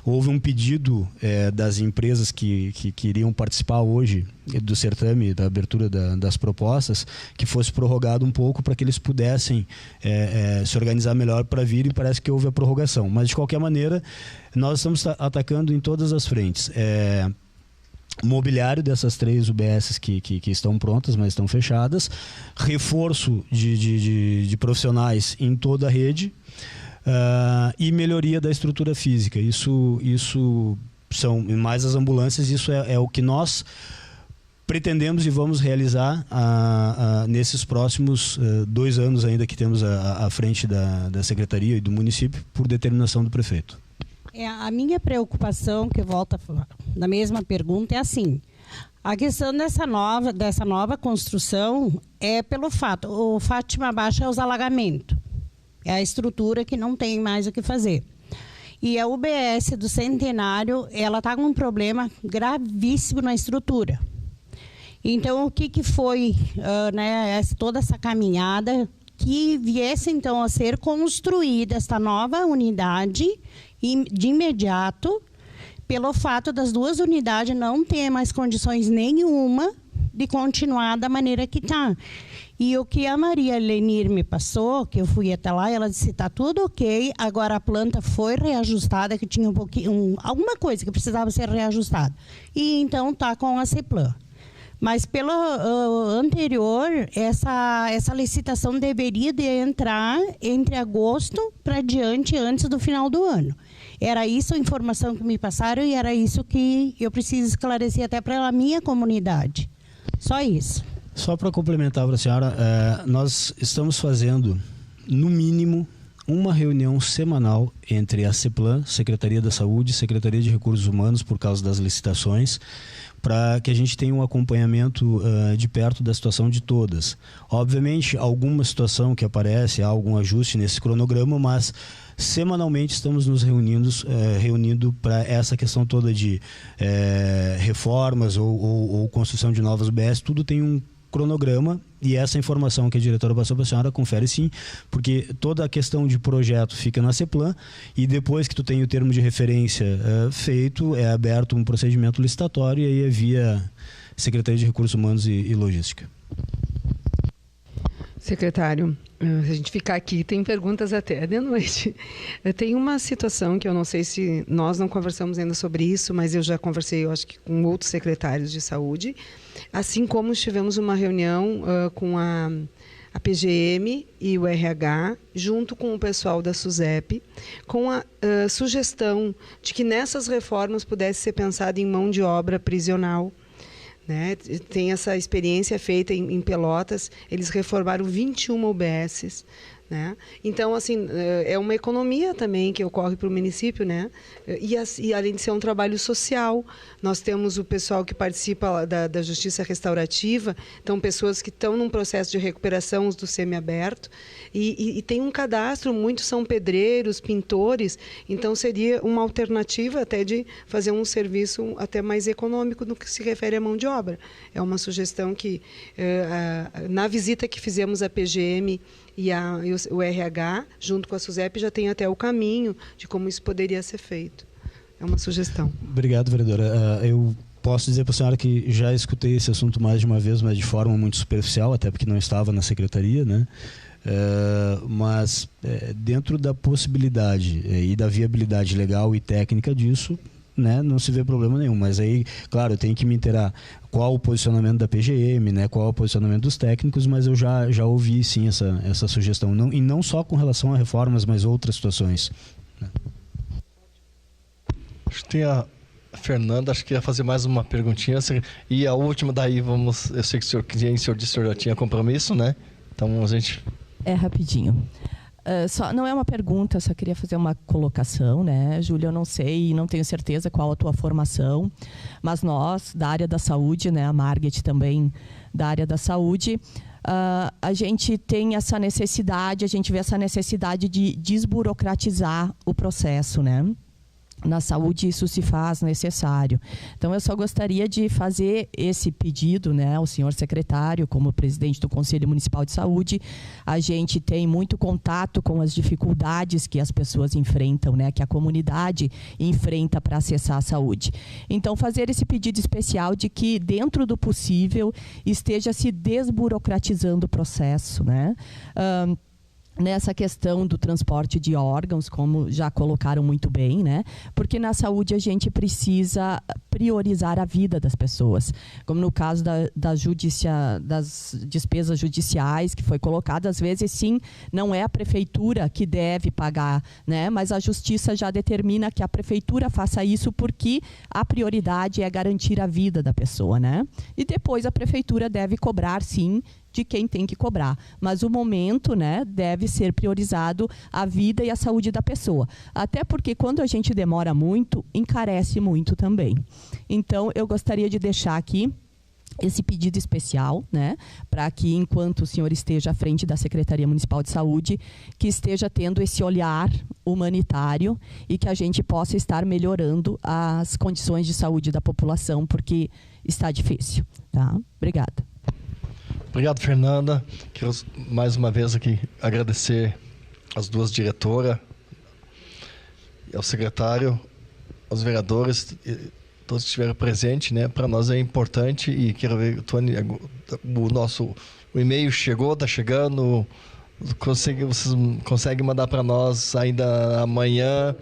Houve um pedido das empresas que iriam participar hoje do certame, da abertura das propostas, que fosse prorrogado um pouco para que eles pudessem se organizar melhor para vir, e parece que houve a prorrogação. Mas, de qualquer maneira, nós estamos atacando em todas as frentes. Mobiliário dessas 3 UBSs que estão prontas, mas estão fechadas, reforço de profissionais em toda a rede, e melhoria da estrutura física. Isso são mais as ambulâncias. Isso é o que nós pretendemos e vamos realizar nesses próximos 2 anos ainda que temos à frente da Secretaria e do município, por determinação do prefeito. A minha preocupação, que volta na mesma pergunta, é assim: a questão dessa nova construção é pelo fato, o Fátima Baixa é os alagamentos. É a estrutura que não tem mais o que fazer. E a UBS do Centenário, ela está com um problema gravíssimo na estrutura. Então, o que foi toda essa caminhada, que viesse então a ser construída esta nova unidade de imediato, pelo fato das 2 unidades não ter mais condições nenhuma de continuar da maneira que está. E o que a Maria Lenir me passou, que eu fui até lá, ela disse: está tudo ok, agora a planta foi reajustada, que tinha alguma coisa que precisava ser reajustada. E então está com a CEPLAN. Mas pelo anterior, essa licitação deveria de entrar entre agosto para diante, antes do final do ano. Era isso a informação que me passaram, e era isso que eu preciso esclarecer até para a minha comunidade. Só isso. Só para complementar para a senhora, nós estamos fazendo, no mínimo, uma reunião semanal entre a CEPLAN, Secretaria da Saúde, Secretaria de Recursos Humanos, por causa das licitações, para que a gente tenha um acompanhamento de perto da situação de todas. Obviamente, alguma situação que aparece, há algum ajuste nesse cronograma, mas semanalmente estamos nos reunindo para essa questão toda de reformas ou construção de novas UBS. Tudo tem um cronograma, e essa informação que a diretora passou para a senhora confere sim, porque toda a questão de projeto fica na CEPLAN, e depois que tu tem o termo de referência feito, é aberto um procedimento licitatório, e aí é via Secretaria de Recursos Humanos e Logística. Secretário, se a gente ficar aqui, tem perguntas até de noite. Tem uma situação que eu não sei se nós não conversamos ainda sobre isso, mas eu já conversei, eu acho que com outros secretários de saúde, assim como tivemos uma reunião com a PGM e o RH, junto com o pessoal da SUSEP, com a sugestão de que nessas reformas pudesse ser pensado em mão de obra prisional. Né? Tem essa experiência feita em Pelotas, eles reformaram 21 UBSs. Né? Então, assim, é uma economia também que ocorre para o município, né? E além de ser um trabalho social, nós temos o pessoal que participa da Justiça Restaurativa, então pessoas que estão num processo de recuperação do semiaberto, e tem um cadastro, muitos são pedreiros, pintores, então seria uma alternativa até de fazer um serviço até mais econômico no que se refere à mão de obra. É uma sugestão que, na visita que fizemos à PGM e o RH, junto com a SUSEP, já tem até o caminho de como isso poderia ser feito. É uma sugestão. Obrigado, vereadora. Eu posso dizer para a senhora que já escutei esse assunto mais de uma vez, mas de forma muito superficial, até porque não estava na secretaria, né? Mas dentro da possibilidade e da viabilidade legal e técnica disso, né, não se vê problema nenhum. Mas aí, claro, eu tenho que me inteirar qual o posicionamento da PGM, né, qual o posicionamento dos técnicos, mas eu já ouvi sim essa sugestão. E não só com relação a reformas, mas outras situações. Acho que tem a Fernanda, acho que ia fazer mais uma perguntinha. E a última, daí vamos. Eu sei que o senhor disse que o senhor já tinha compromisso, né? Então a gente. É rapidinho. Não é uma pergunta, só queria fazer uma colocação, né, Júlia? Eu não sei e não tenho certeza qual a tua formação, mas nós, da área da saúde, né, a Margit também da área da saúde, a gente tem essa necessidade, a gente vê essa necessidade de desburocratizar o processo, né? Na saúde isso se faz necessário. Então eu só gostaria de fazer esse pedido, né, ao senhor secretário, como presidente do Conselho Municipal de Saúde. A gente tem muito contato com as dificuldades que as pessoas enfrentam, né, que a comunidade enfrenta para acessar a saúde. Então fazer esse pedido especial de que, dentro do possível, esteja se desburocratizando o processo, né? Nessa questão do transporte de órgãos, como já colocaram muito bem, né? Porque na saúde a gente precisa priorizar a vida das pessoas. Como no caso das despesas judiciais que foi colocado, às vezes sim, não é a prefeitura que deve pagar, né? Mas a justiça já determina que a prefeitura faça isso porque a prioridade é garantir a vida da pessoa, né? E depois a prefeitura deve cobrar, sim, de quem tem que cobrar. Mas o momento, né, deve ser priorizado a vida e a saúde da pessoa. Até porque quando a gente demora muito, encarece muito também. Então, eu gostaria de deixar aqui esse pedido especial, né, para que, enquanto o senhor esteja à frente da Secretaria Municipal de Saúde, que esteja tendo esse olhar humanitário e que a gente possa estar melhorando as condições de saúde da população, porque está difícil. Tá? Obrigada. Obrigado, Fernanda. Quero mais uma vez aqui agradecer as duas diretoras, ao secretário, aos vereadores, todos que estiveram presentes, né? Para nós é importante e quero ver, Tony, o e-mail chegou, está chegando, vocês conseguem mandar para nós ainda amanhã.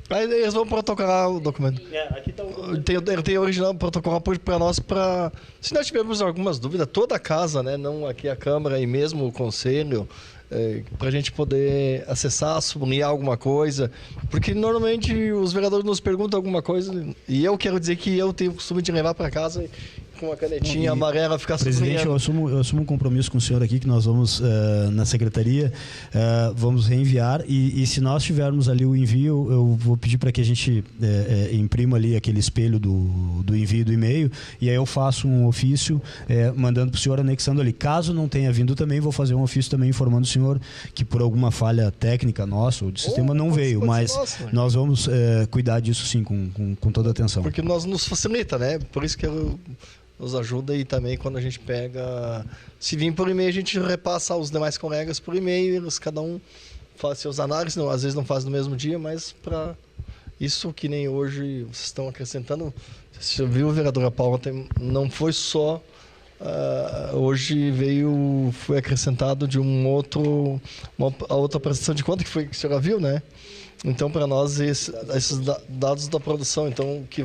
Aí eles vão protocolar o documento. Aqui tá tem o original protocolar para nós, se nós tivermos algumas dúvidas, toda a casa, né, não aqui a Câmara e mesmo o Conselho, para a gente poder acessar, sublinhar alguma coisa, porque normalmente os vereadores nos perguntam alguma coisa e eu quero dizer que eu tenho o costume de levar para casa com uma canetinha amarela, ficar Presidente, eu assumo um compromisso com o senhor aqui, que nós vamos, na secretaria, vamos reenviar, e se nós tivermos ali o envio, eu vou pedir para que a gente imprima ali aquele espelho do envio do e-mail, e aí eu faço um ofício mandando para o senhor, anexando ali. Caso não tenha vindo também, vou fazer um ofício também informando o senhor que por alguma falha técnica nossa, ou de sistema, não veio, mas nós vamos cuidar disso sim, com toda a atenção. Porque nos facilita, né? Por isso que nos ajuda, e também quando a gente pega, se vir por e-mail, a gente repassa aos demais colegas por e-mail, eles cada um faz seus análises, às vezes não faz no mesmo dia, mas para isso que nem hoje vocês estão acrescentando, você viu, vereadora Paula, não foi só hoje foi acrescentado de a outra prestação de conta que foi que a senhora viu, né? Então para nós esses dados da produção, então que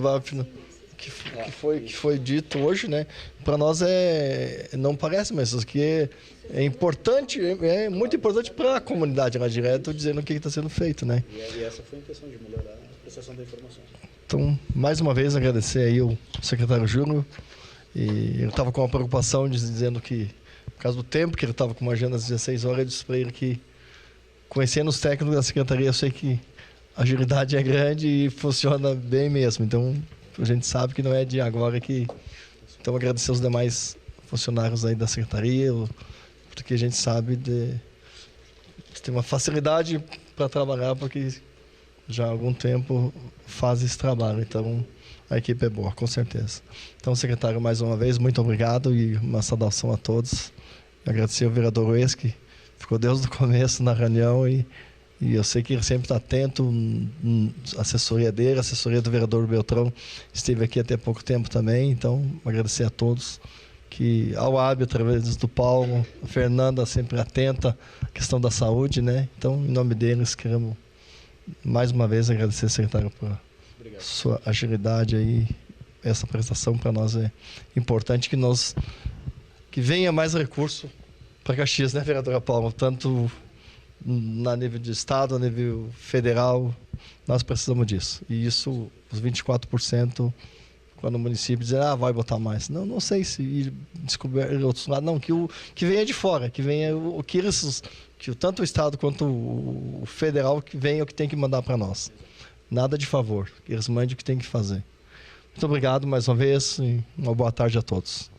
foi dito hoje, né? Para nós não parece, mas isso aqui é importante, é muito importante para a comunidade lá direto, dizendo o que está sendo feito, né? E essa foi a intenção de melhorar a prestação da informação. Então, mais uma vez, agradecer aí o secretário Júnior, e ele estava com uma preocupação dizendo que, por causa do tempo, que ele estava com uma agenda às 16 horas, eu disse para ele que, conhecendo os técnicos da secretaria, eu sei que a agilidade é grande e funciona bem mesmo, então a gente sabe que não é de agora que... Então, agradecer aos demais funcionários aí da secretaria, porque a gente sabe de ter uma facilidade para trabalhar, porque já há algum tempo faz esse trabalho. Então, a equipe é boa, com certeza. Então, secretário, mais uma vez, muito obrigado e uma saudação a todos. Agradecer ao vereador Ruiz, que ficou desde o começo na reunião e eu sei que ele sempre está atento, a assessoria dele, a assessoria do vereador Beltrão esteve aqui até pouco tempo também, então agradecer a todos, que ao Ábio, através do Paulo, a Fernanda sempre atenta à questão da saúde, né? Então, em nome deles, queremos mais uma vez agradecer, secretário, por sua agilidade aí. Essa prestação para nós é importante, que venha mais recurso para Caxias, né, vereadora Paula? Tanto na nível de estado, a nível federal, nós precisamos disso. E isso, os 24%, quando o município diz, vai botar mais. Não sei se ir descobrir outros lados. Não, que venha de fora, que venha que tanto o estado quanto o federal, que venha o que tem que mandar para nós. Nada de favor, que eles mandem o que tem que fazer. Muito obrigado mais uma vez e uma boa tarde a todos.